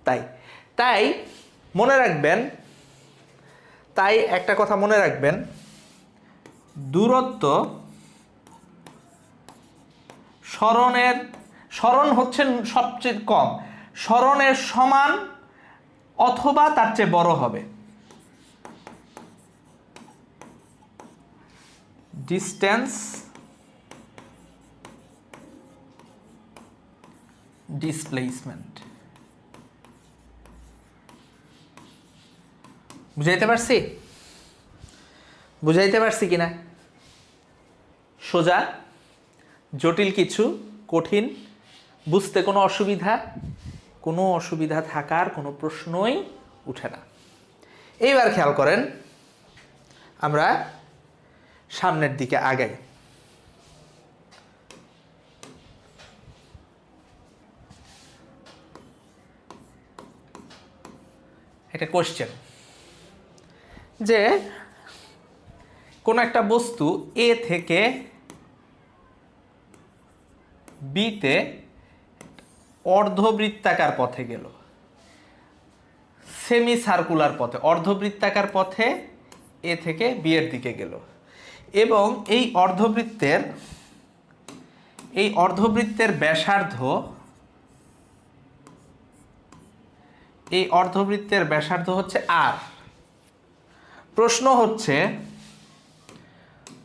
তাই। তাই মনে রাখবেন, তাই একটা কথা মনে রাখবেন, দূরত্ব সরণ হচ্ছে সবচেয়ে কম, সরণের সমান অথবা তার চেয়ে বড় হবে। Distance displacement. বুঝাইতে পারছি কিনা? সোজা? জটিল কিছু? কঠিন? বুঝতে কোনো অসুবিধা থাকার কোনো প্রশ্নই উঠে না। এইবার খেয়াল করেন, আমরা সামনের দিকে আগাই। একটা কোশ্চেন, যে কোন একটা বস্তু এ থেকে বিতে অর্ধবৃত্তাকার পথে গেল, সেমি সার্কুলার পথে, অর্ধবৃত্তাকার পথে এ থেকে বি এর দিকে গেল, এবং এই অর্ধবৃত্তের ব্যাসার্ধ হচ্ছে আর।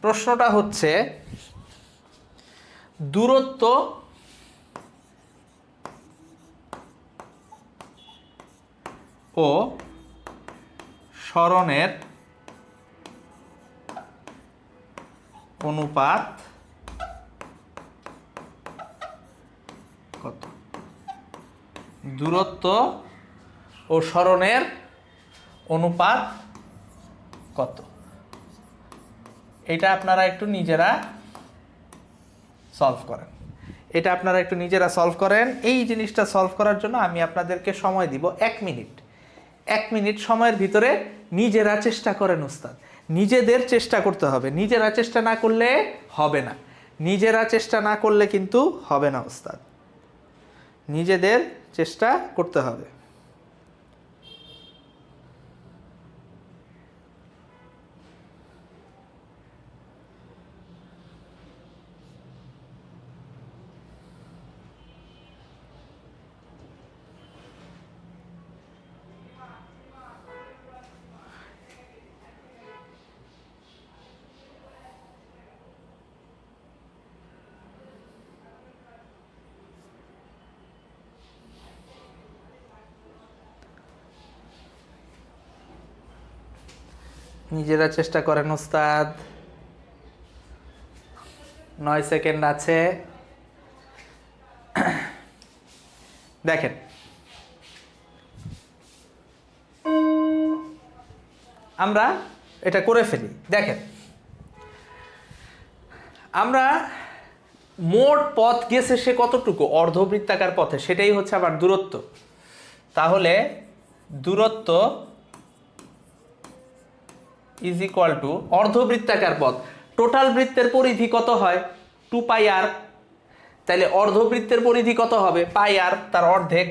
প্রশ্নটা হচ্ছে দূরত্ব ও সরণের অনুপাত কত? দূরত্ব ও সরণের অনুপাত কত? এটা আপনারা একটু নিজেরা সলভ করেন। এই জিনিসটা সলভ করার জন্য আমি আপনাদেরকে সময় দিব 1 মিনিট। 1 মিনিট সময়ের ভিতরে নিজেরা চেষ্টা করেন উস্তাদ। নিজেদের চেষ্টা করতে হবে, নিজেরা চেষ্টা না করলে হবে না। নিজেরা চেষ্টা না করলে কিন্তু হবে না উস্তাদ, নিজেদের চেষ্টা করতে হবে। নিজেরা চেষ্টা করেন উস্তাদ। 9 সেকেন্ড আছে। দেখেন আমরা এটা করে ফেলি। দেখেন আমরা মোট পথ গেছে সে কতটুকু, অর্ধবৃত্তাকার পথে, সেটাই হচ্ছে আবার দূরত্ব। তাহলে দূরত্ব ইজ ইকুয়াল টু অর্ধবৃত্তাকার পথ, টোটাল বৃত্তের পরিধি কত হয় 2πr, তাহলে অর্ধবৃত্তের পরিধি কত হবে πr, তার অর্ধেক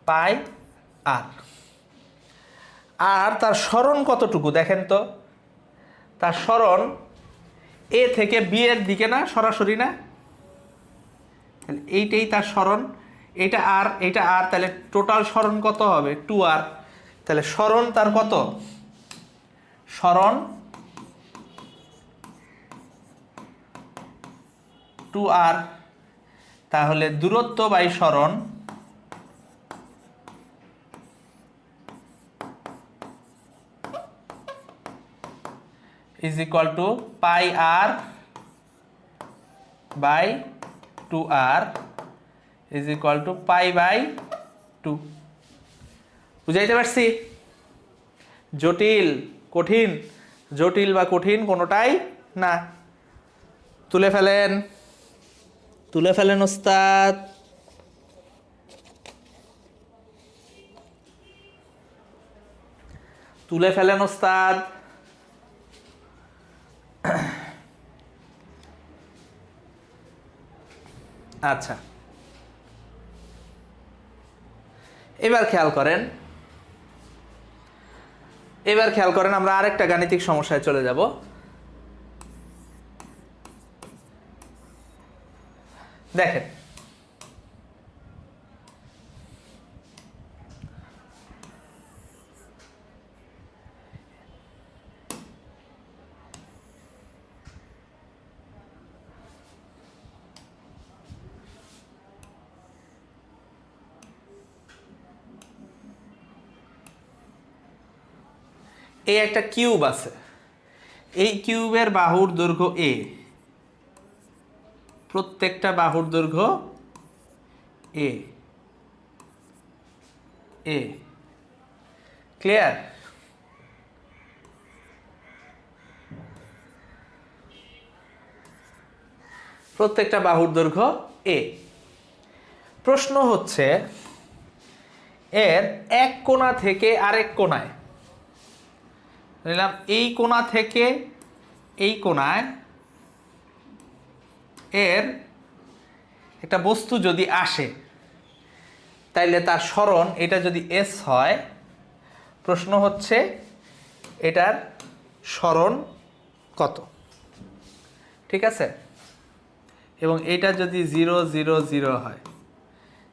πr। আর তার সরণ কতটুকু দেখেন তো, তার সরণ এ থেকে বি এর দিকে না, সরাসরি না, তাহলে এইটাই তার সরণ, এটা আর এটা আর, তাহলে টোটাল সরণ কত হবে 2r। তাহলে সরণ তার কত, সরণ 2r, তাহলে দূরত্ব বাই সরণ is equal to πr by 2r is equal to π/2। বুঝাইতে পারছি? জটিল কঠিন, জটিল বা কঠিন কোনোটাই না। তুলে ফেলেন, তুলে ফেলেন ওস্তাদ। তুলে ফেলেন ওস্তাদ। আচ্ছা, এবার খেয়াল করেন, এবার খেয়াল করেন আমরা আরেকটা গাণিতিক সমস্যায় চলে যাব। দেখেন এই একটা কিউব আছে, এই কিউবের বাহুর দৈর্ঘ্য এ, প্রত্যেকটা বাহুর দৈর্ঘ্য এ এ ক্লিয়ার? প্রত্যেকটা বাহুর দৈর্ঘ্য এ। প্রশ্ন হচ্ছে এর এক কোণা থেকে আরেক কোণায়, নিলাম এই কোণা থেকে এই কোণায় এর একটা বস্তু যদি আসে, তাইলে তার সরণ, এটা যদি এস হয়, প্রশ্ন হচ্ছে এটার সরণ কত, ঠিক আছে? এবং এটা যদি 0 0 0 হয়,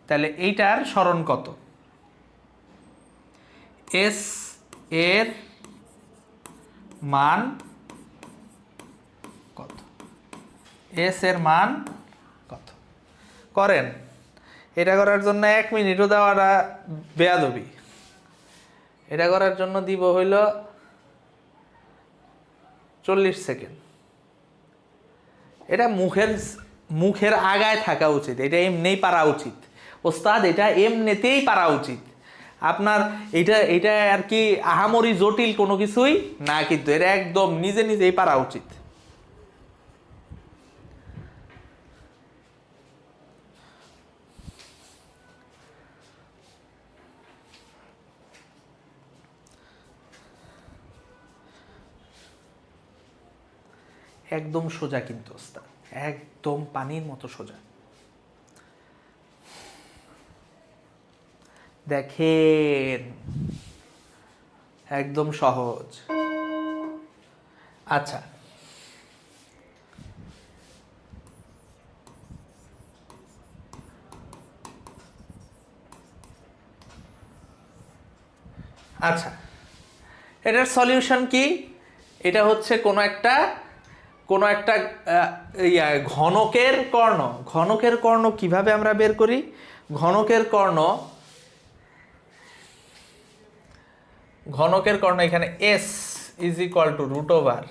তাহলে এইটার সরণ কত? এস এর মান কত? এস এর মান কত? করেন। এটা করার জন্য 1 মিনিটও দেওয়াটা বেয়াদবি। এটা করার জন্য দিব হইল 40 সেকেন্ড। এটা মুখের আগায় থাকা উচিত, এটা এমনিই পারা উচিত ওস্তাদ, এটা এমনিতেই পারা উচিত আপনার। এটা আর কি আহামরি জটিল কোনো কিছুই না, কিন্তু এটা একদম নিজে নিজেই পারা উচিত। একদম সোজা কিন্তু ওস্তাদ, একদম পানির মতো সোজা। দেখেন একদম সহজ। আচ্ছা, আচ্ছা এটার সলিউশন কি? এটা হচ্ছে কোনো একটা ঘনকের কর্ণ। ঘনকের কর্ণ কিভাবে আমরা বের করি? ঘনকের কর্ণ এখানে S is equal two √/a²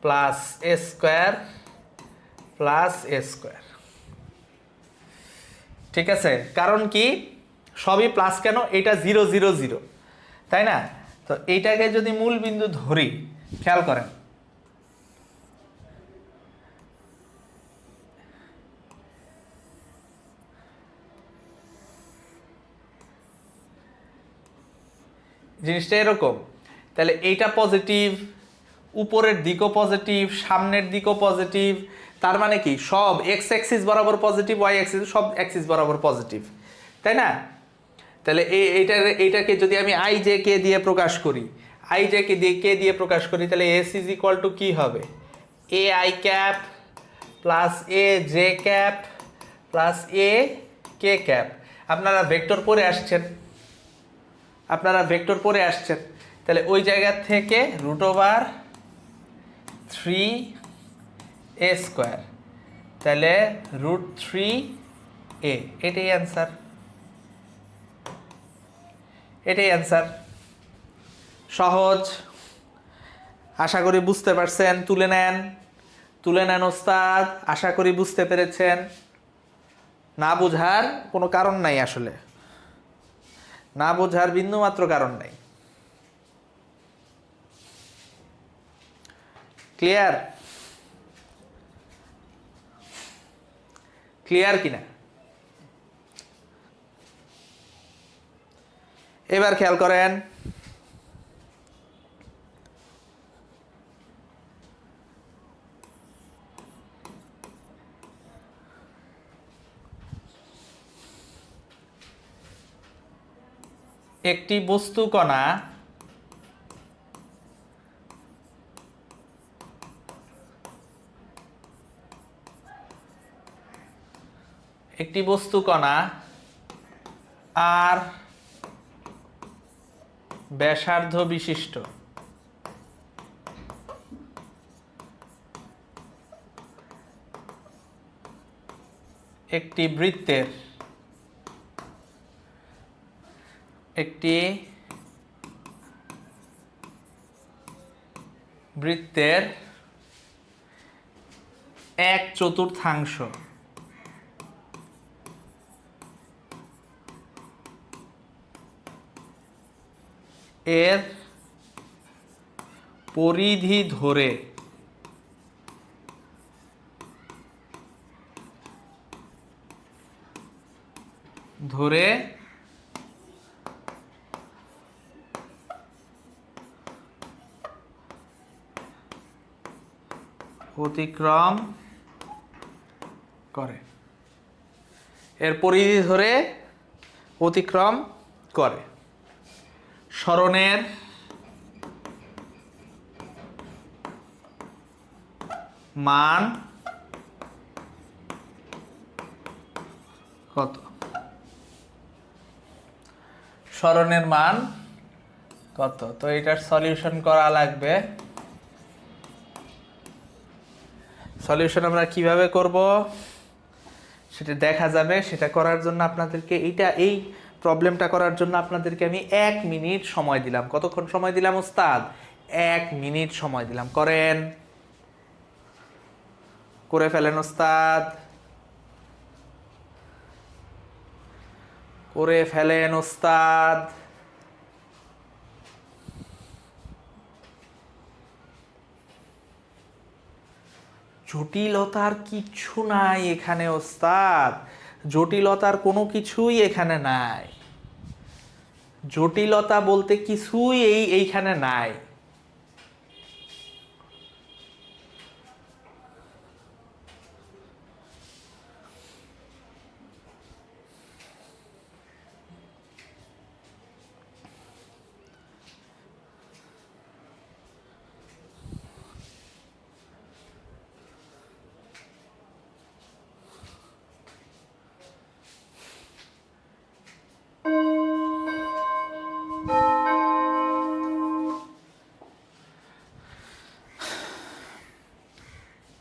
plus a² plus A square. ঠিক আছে, কারণ কি সবই প্লাস কেন, এটা 0 0 0, তাই না? তো এইটাকে যদি মূল বিন্দু ধরি, খেয়াল করেন জিনিসটা এরকম, তাহলে এইটা পজিটিভ, উপরের দিকও পজিটিভ, সামনের দিকও পজিটিভ, তার মানে কি সব এক্স অ্যাক্সিস বরাবর পজিটিভ, ওয়াই অ্যাক্সিস সব অ্যাক্সিস বরাবর পজিটিভ, তাই না? তাহলে এইটাকে যদি আমি আই জে কে দিয়ে প্রকাশ করি, আই জে কে দিয়ে প্রকাশ করি, তাহলে এস ইজ ইকুয়াল টু কি হবে, A I cap plus A J cap plus A K cap. আপনারা ভেক্টর পড়ে আসছেন, তাহলে ওই জায়গা থেকে √3a স্কোয়ার, তাহলে √3a, এটাই অ্যান্সার। সহজ, আশা করি বুঝতে পারছেন। তুলে নেন ওস্তাদ, আশা করি বুঝতে পেরেছেন। না বোঝার কোনো কারণ নাই, আসলে না বোঝার বিন্দুমাত্র কারণ নাই। ক্লিয়ার কিনা? এবার খেয়াল করেন, একটি বস্তু কণা আর ব্যাসার্ধ বিশিষ্ট একটি বৃত্তের এক চতুর্থাংশ এর পরিধি ধরে অতিক্রম করে, এর পরিধি ধরে অতিক্রম করে। সরণের মান কত? সরণের মান কত? তো এটার সলিউশন করা লাগবে। সলিউশন আমরা কিভাবে করব সেটা দেখা যাবে। সেটা করার জন্য আপনাদেরকে এই প্রবলেমটা করার জন্য আপনাদেরকে আমি 1 মিনিট সময় দিলাম। কতক্ষণ সময় দিলাম ওস্তাদ? 1 মিনিট সময় দিলাম। করে ফেলেন ওস্তাদ, করে ফেলেন ওস্তাদ। জটিলতার কিচ্ছু নাই এখানে ওস্তাদ, জটিলতার কোনো কিছুই এখানে নাই। জটিলতা বলতে কিছুই এইখানে নাই।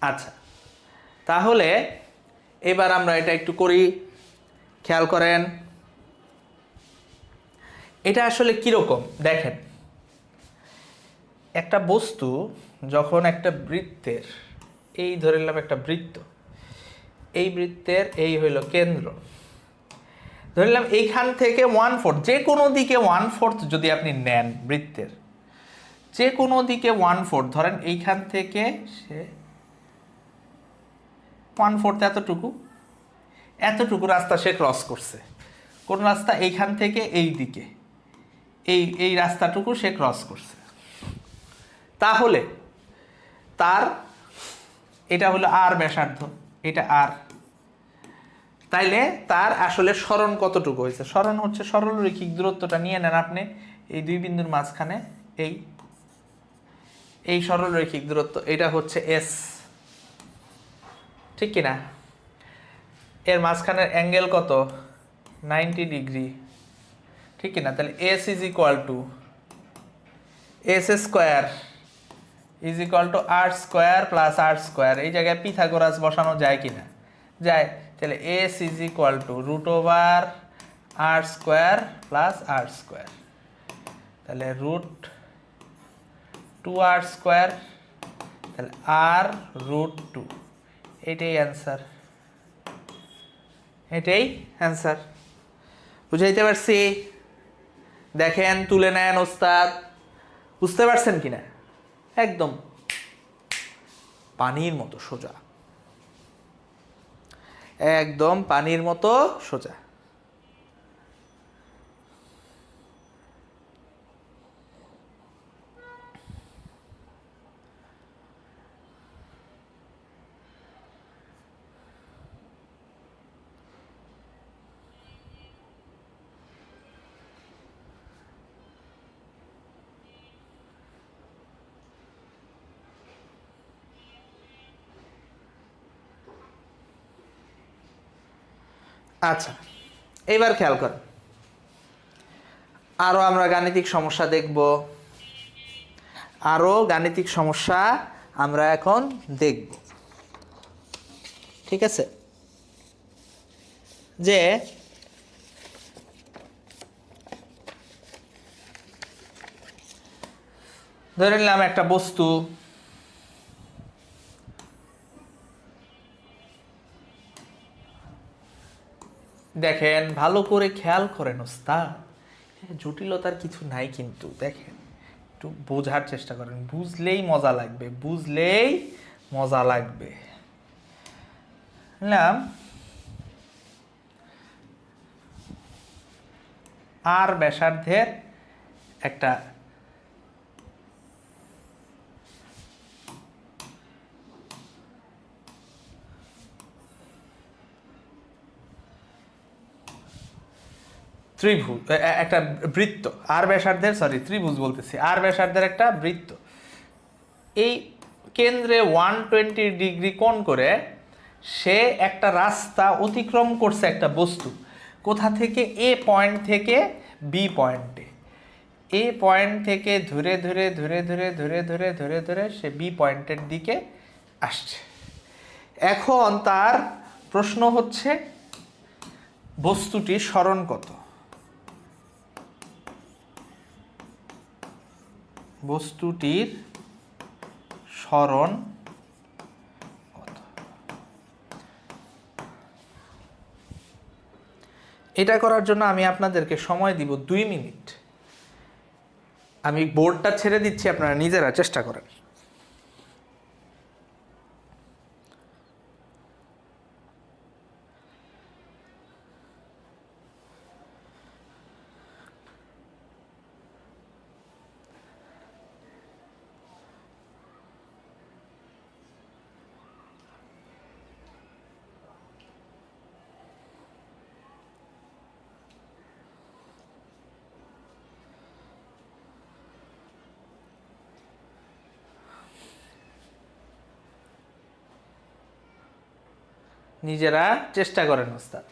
আচ্ছা, তাহলে এবার আমরা এটা একটু করি। খেয়াল করেন এটা আসলে কিরকম দেখেন। একটা বস্তু যখন একটা বৃত্তের, এই ধরে নিলাম একটা বৃত্ত, এই বৃত্তের এই হইল কেন্দ্র। ধরলাম এইখান থেকে 1/4, যে কোনো দিকে 1/4 যদি আপনি নেন বৃত্তের, যে কোনো দিকে 1/4 ধরেন, এইখান থেকে সে 1/4 এতটুকু রাস্তা সে ক্রস করছে। কোন রাস্তা? এইখান থেকে এই দিকে এই রাস্তাটুকু সে ক্রস করছে। তাহলে তার এটা হলো আর ব্যাসার্ধ, এটা আর। তাইলে তার আসলে সরণ কতটুকু হয়েছে? সরণ হচ্ছে সরলরৈখিক দূরত্বটা নিয়ে নেন আপনি, এই দুই বিন্দুর মাঝখানে এই সরলরৈখিক দূরত্ব, এটা হচ্ছে এস, ঠিক কিনা? এর মাঝখানের অ্যাঙ্গেল কত? 90 ডিগ্রি, ঠিক কিনা? তাহলে S is equal to S square is equal to R square plus R square. এই জায়গায় পিথাগোরাস বসানো যায় কিনা? যায়। তাহলে S is equal to root over R square plus R square, তাহলে রুট 2r স্কোয়ার, তাহলে আর রুট 2। এটাই অ্যান্সার, এটাই অ্যান্সার। বুঝাইতে পারছি? দেখেন, তুলে নেন ওস্তাদ। বুঝতে পারছেন কিনা? একদম পানির মতো সোজা, একদম পানির মতো সোজা। আচ্ছা, এইবার খেয়াল করেন, আরো আমরা গাণিতিক সমস্যা দেখব। আরো গাণিতিক সমস্যা আমরা এখন দেখব, ঠিক আছে? যে ধরে নিলাম একটা বস্তু, দেখেন ভালো করে খেয়াল করেন ওস্তাদ, জটিলতার কিছু নাই কিন্তু। দেখেন, একটু বোঝার চেষ্টা করেন, বুঝলেই মজা লাগবে, বুঝলেই মজা লাগবে। নিলাম আর ব্যাসার্ধের একটা ত্রিভুজ, একটা বৃত্ত, আর ব্যাসার্ধের, সরি ত্রিভুজ বলতেছি, আর ব্যাসার্ধের একটা বৃত্ত, এই কেন্দ্রে 120 ডিগ্রি কোণ করে সে একটা রাস্তা অতিক্রম করছে, একটা বস্তু। কোথা থেকে? এ পয়েন্ট থেকে বি পয়েন্টে। এ পয়েন্ট থেকে ধরে ধরে ধরে ধরে ধরে ধরে ধরে ধরে সে বি পয়েন্টের দিকে আসছে। এখন তার প্রশ্ন হচ্ছে বস্তুটির সরণ কত? বস্তুটির সরণ কত? এটা করার জন্য আমি আপনাদেরকে সময় দিব 2 মিনিট। আমি বোর্ডটা ছেড়ে দিচ্ছি, আপনারা নিজেরা চেষ্টা করেন। নিজেরা চেষ্টা করেন ওস্তাদ।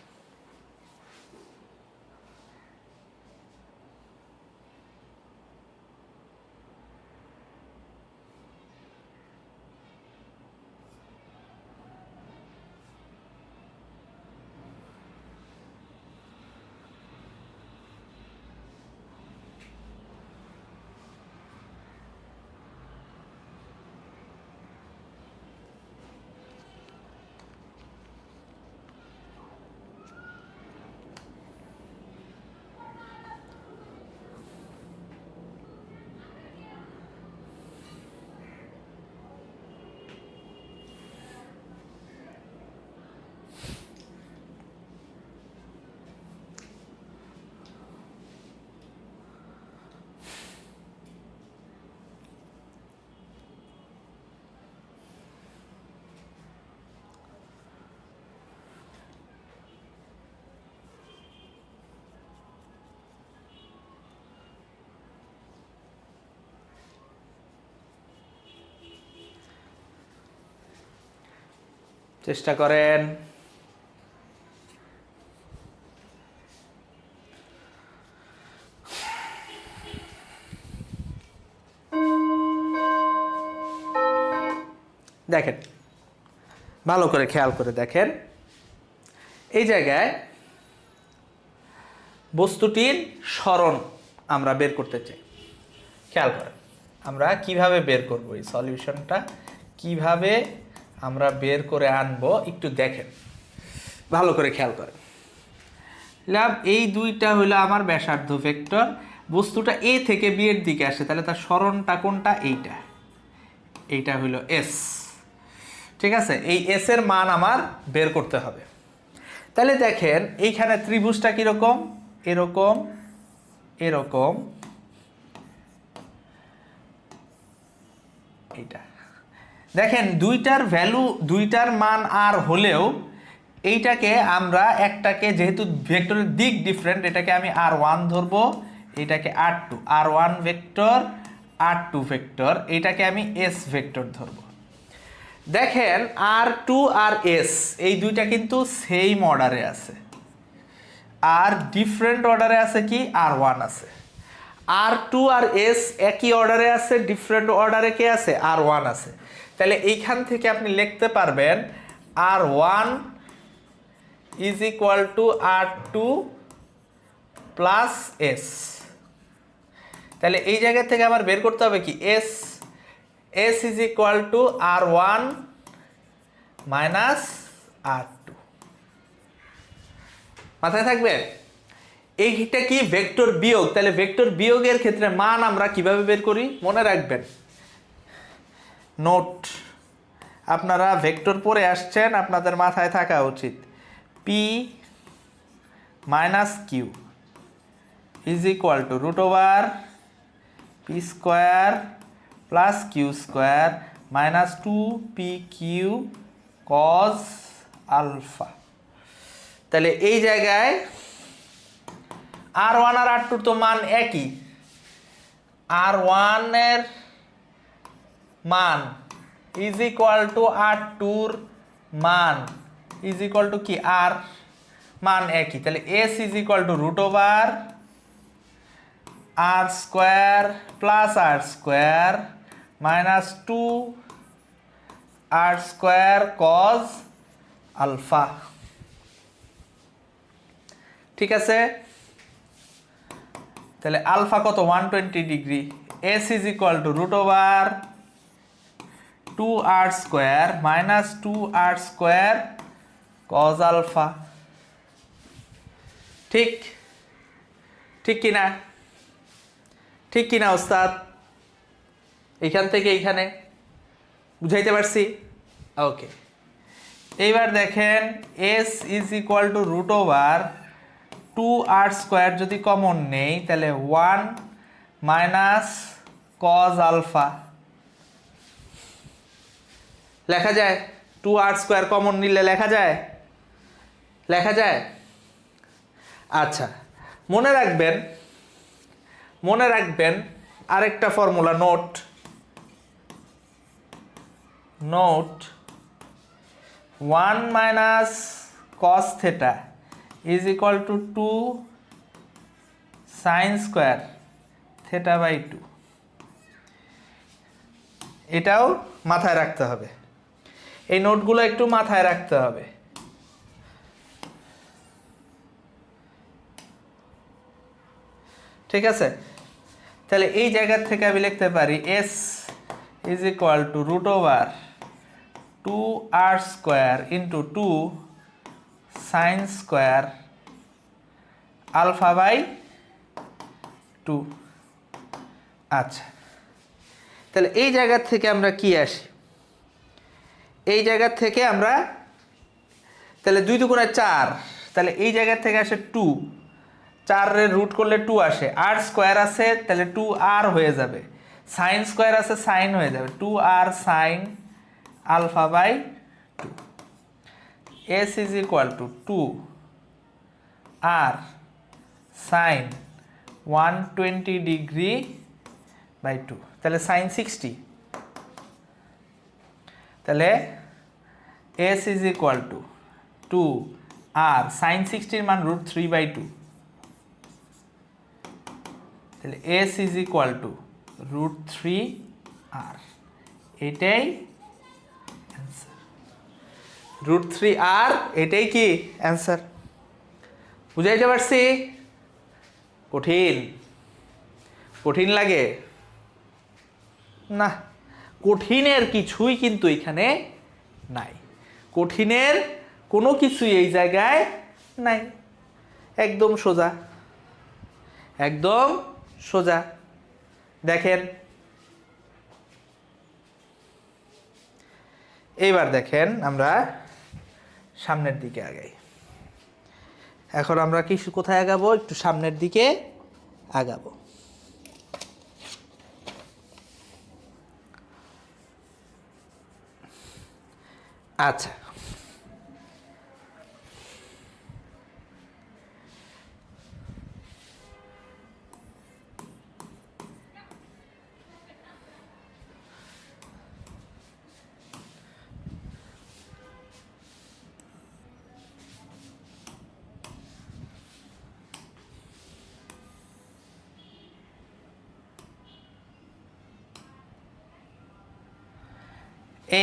চেষ্টা করেন। দেখেন, ভালো করে খেয়াল করে দেখেন, এই জায়গায় বস্তুটির সরণ আমরা বের করতে চাই। খেয়াল করেন আমরা কিভাবে বের করব, এই সলিউশনটা কিভাবে আমরা বের করে আনবো একটু দেখেন, ভালো করে খেয়াল করেন। এই দুইটা হলো আমার ব্যাসার্ধ ভেক্টর, বস্তুটা এ থেকে বি এর দিকে আসে, তাহলে তার সরণটা কোনটা? এইটা হলো এস। ঠিক আছে, এই এস এর মান আমার বের করতে হবে। তাহলে দেখেন এইখানে ত্রিভুজটা কিরকম, এরকম এরকম, এইটা দেখেন দুইটার ভ্যালু, দুইটার মান আর হলেও এইটাকে আমরা একটাকে, যেহেতু ভেক্টরের দিক ডিফারেন্ট, এটাকে আমি R1 ধরবো, এটাকে R2, R1 vector R2 vector, এটাকে আমি S ভেক্টর ধরবো। দেখেন R2 আর S এই দুইটা কিন্তু সেম অর্ডারে আছে, আর ডিফারেন্ট অর্ডারে আছে কি? R1 আছে। R2 আর S একই অর্ডারে আছে, ডিফারেন্ট অর্ডারে কে আছে? R1 আছে। তাহলে এইখান থেকে আপনি লিখতে পারবেন R1 is equal to R2 plus S। তাহলে এই জায়গা থেকে আমার বের করতে হবে কি? S is equal two R1 minus R2। মাথায় থাকবে? এইটা কি? ভেক্টর বিয়োগ। তাহলে ভেক্টর বিয়োগের ক্ষেত্রে মান আমরা কিভাবে বের করি মনে রাখবেন। নোট, আপনারা ভেক্টর পড়ে আসছেন, আপনাদের মাথায় থাকা উচিত P minus Q is equal to root over P square plus Q square minus 2PQ cos alpha. তাহলে এই জায়গায় R1 আর R2 তো মান একই, R1 এর মান ইজ ইকুয়াল টু R2 মান ইজ ইকুয়াল টু কি? R মান একই, তাহলে S is equal to root over R square plus R square minus 2R square cos alpha. ঠিক আছে, তাহলে আলফা কত? 120 degree. S is equal to root over 2R square minus 2R square cos alpha. ঠিক ঠিক কিনা? ঠিক কিনা ওস্তাদ? এইখান থেকে এইখানে বুঝাইতে পারছি? ওকে, এইবার দেখেন S is equal to root over 2R square যদি কমন নেই তাহলে 1 মাইনাস কজ আলফা লেখা যায়। 2R স্কোয়ার কমন নিলে লেখা যায়, লেখা যায়। আচ্ছা, মনে রাখবেন আরেকটা formula, note 1 minus cos theta is equal to 2 sine square theta by 2। এটাও মাথায় রাখতে হবে, এই নোটগুলো একটু মাথায় রাখতে হবে। ঠিক আছে, তাহলে এই জায়গা থেকে আমি লিখতে পারি S is equal to root over 2R square into 2 sine square alpha by 2। আচ্ছা, তাহলে এই জায়গা থেকে আমরা কি আসি? এই জায়গা থেকে আমরা তাহলে 2 দুগুণে 4, তাহলে এই জায়গা থেকে আসে 2, 4 এর রুট করলে 2 আসে, R স্কোয়ার আছে তাহলে 2R হয়ে যাবে, সাইন স্কোয়ার আছে সাইন হয়ে যাবে, 2R sine alpha by 2। S is equal to 2R sine 120 degree by 2, তাহলে সাইন 60। তাহলে S is equal to 2 R sine 60 মান √3/2, তাহলে S is equal two √3r, এটাই অ্যান্সার। √3r এটাই কি অ্যান্সার। বুঝাইতে পারছি? কঠিন কঠিন লাগে না, কঠিনের কিছুই কিন্তু এখানে নাই, কঠিনের কোনো কিছুই এই জায়গায় নাই, একদম সোজা, একদম সোজা। দেখেন এইবার দেখেন আমরা সামনের দিকে আগাই। এখন আমরা কিছু কোথায় আগাবো, একটু সামনের দিকে আগাবো। আচ্ছা,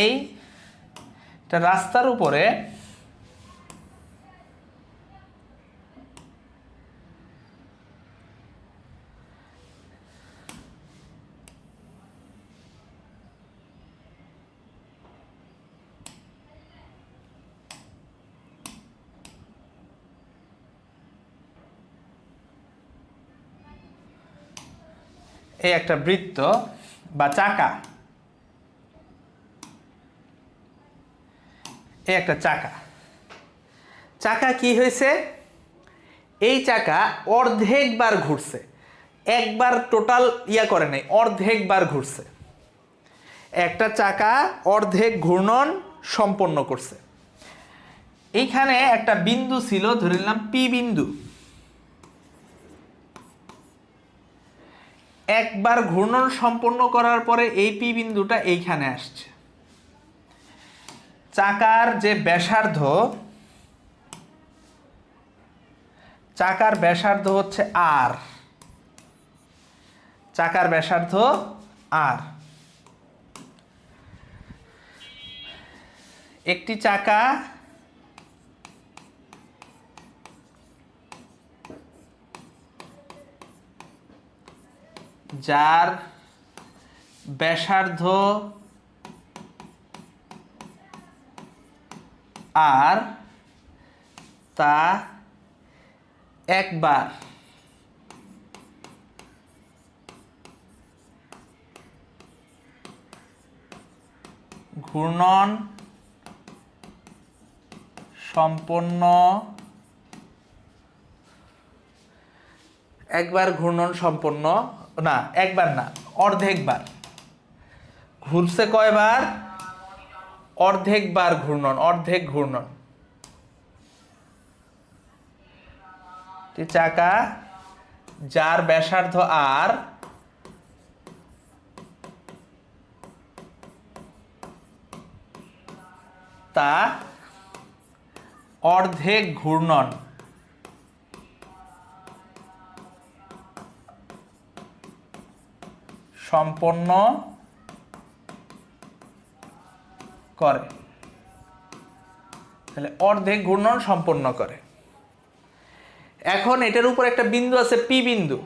এইটা রাস্তার উপরে এই একটা বৃত্ত বা চাকা, এই একটা চাকা, চাকা কি হয়েছে, এই চাকা অর্ধেকবার ঘুরছে, একবার টোটাল করে নাই, অর্ধেকবার ঘুরছে, একটা চাকা অর্ধেক ঘূর্ণন সম্পন্ন করছে। এইখানে একটা বিন্দু ছিল, ধরে নিলাম পি বিন্দু, একবার ঘূর্ণন সম্পন্ন করার পরে এই পি বিন্দুটা এইখানে আসছে। চাকার যে ব্যাসার্ধ, চাকার ব্যাসার্ধ হচ্ছে আর, চাকার ব্যাসার্ধ আর, একটি চাকা যার ব্যাসার্ধ আর, তা একবার ঘূর্ণন সম্পন্ন, একবার ঘূর্ণন সম্পন্ন, না একবার না, অর্ধেকবার ঘুরছে, কয়বার, অর্ধেকবার ঘূর্ণন, অর্ধেক ঘূর্ণন। চাকা যার ব্যাসার্ধ আর, তা অর্ধেক ঘূর্ণন সম্পন্ন করে, তাহলে অর্ধেক ঘূর্ণন সম্পন্ন করে। এখন এটার উপর একটা বিন্দু আছে পি বিন্দু,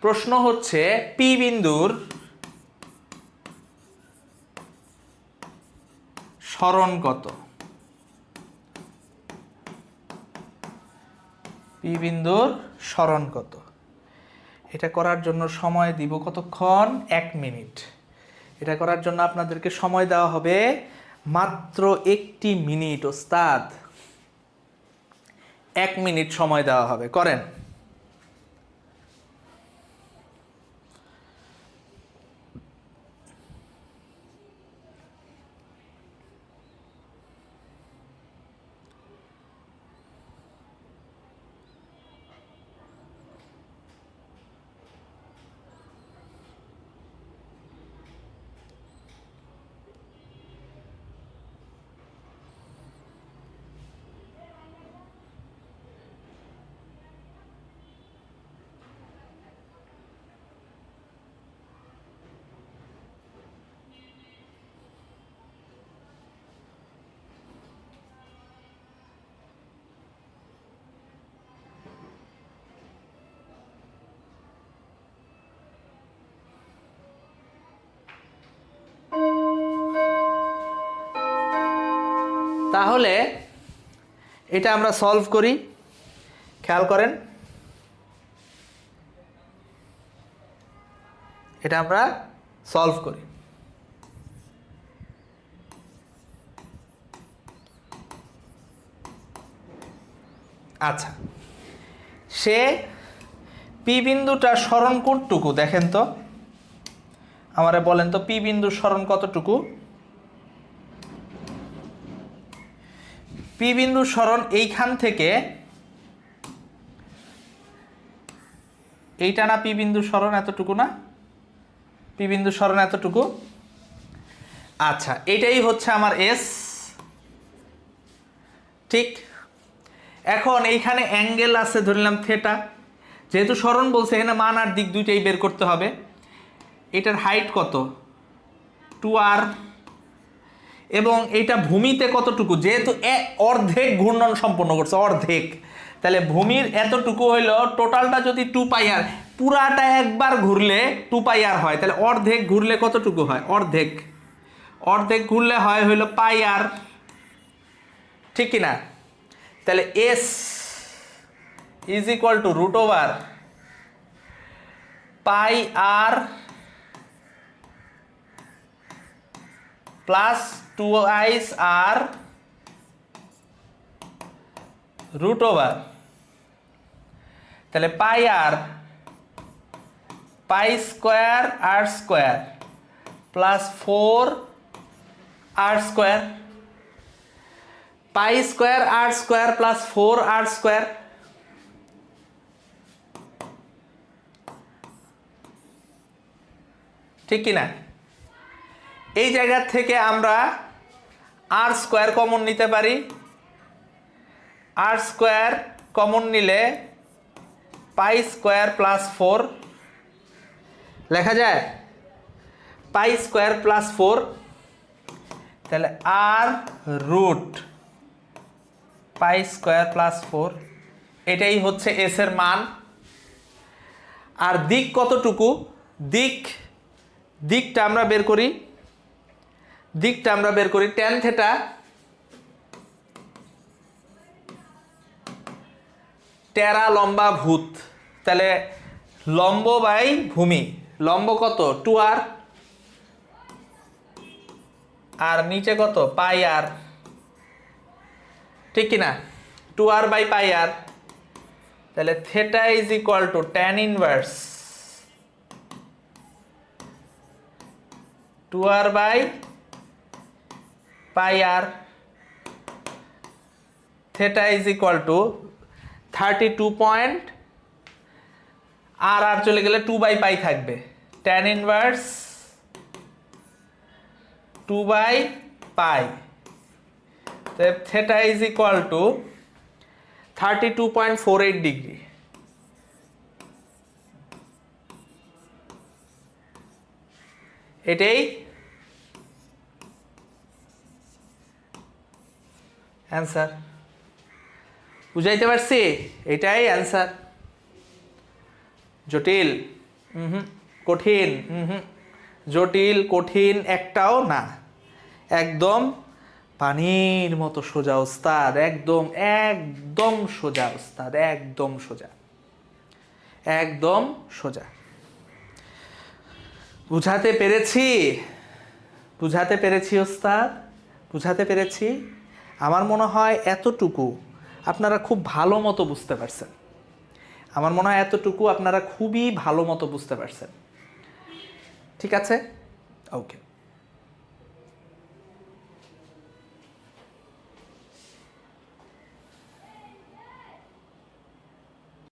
প্রশ্ন হচ্ছে পি বিন্দুর সরণ কত, পি বিন্দুর সরণ কত। এটা করার জন্য সময় দিব কতক্ষণ, 1 মিনিট। এটা করার জন্য আপনাদেরকে সময় দেওয়া হবে মাত্র 1 মিনিট। ওস্তাদ 1 মিনিট সময় দেওয়া হবে, করেন। তাহলে এটা আমরা সলভ করি, খেয়াল করেন এটা আমরা সলভ করি। আচ্ছা, সে পি বিন্দুটা সরণ কতটুকু দেখেন তো, আমারে বলেন তো পি বিন্দুর সরণ কতটুকু? পি বিন্দুর সরণ এইখান থেকে এইটা না, পি বিন্দুর সরণ এতটুকু না, পি বিন্দুর সরণ এতটুকু। আচ্ছা, এটাই হচ্ছে আমার এস, ঠিক। এখন এইখানে অ্যাঙ্গেল আছে ধরলাম থেটা, যেহেতু সরণ বলছে এখানে মান আর দিক দুইটাই বের করতে হবে। এটার হাইট কত? 2r, এবং এটা ভূমিতে কতটুকু, যেহেতু অর্ধেক ঘূর্ণন সম্পন্ন করছে, অর্ধেক, তাহলে ভূমির এতটুকু হইল, টোটালটা যদি 2πr, পুরাটা একবার ঘুরলে 2πr হয়, তাহলে অর্ধেক ঘুরলে কতটুকু হয়? অর্ধেক, অর্ধেক ঘুরলে হয় হইল πr, ঠিক কিনা? তাহলে S is equal to √/πr plus 2r √/, তাহলে πr π² r² plus 4r², π² r² plus 4r², ঠিক কিনা? এই জায়গা থেকে আমরা r² কমন নিতে পারি, r² কমন নিলে π² প্লাস 4 লেখা যায়, π² প্লাস 4, তাহলে r √π² প্লাস 4, এটাই হচ্ছে এস এর মান। আর দিক কতটুকু? দিকটা আমরা বের করি, দিকটা আমরা বের করি tan θ টেরা লম্বা ভূত, তাহলে লম্ব বাই ভূমি, লম্ব কত? 2r, আর নিচে কত? πr, ঠিক কিনা? 2r/πr, তাহলে θ is equal to tan inverse 2r/πr, θ is equal to 32 point, আর চলে গেলে 2/π থাকবে, tan inverse 2/π, θ is equal to 32.48 degree. এটাই অ্যান্সার, বুঝাইতে পারছি? এটাই অ্যান্সার। জটিল? কঠিন? জটিল কঠিন একটাও না, একদম পানির মতো সোজা ওস্তাদ, একদম একদম সোজা ওস্তাদ, একদম সোজা, একদম সোজা। বুঝাতে পেরেছি? বুঝাতে পেরেছি ওস্তাদ, বুঝাতে পেরেছি। আমার মনে হয় এতটুকু আপনারা খুব ভালো মতো বুঝতে পারছেন, আমার মনে হয় এতটুকু আপনারা খুবই ভালো মতো বুঝতে পারছেন। ঠিক আছে, ওকে।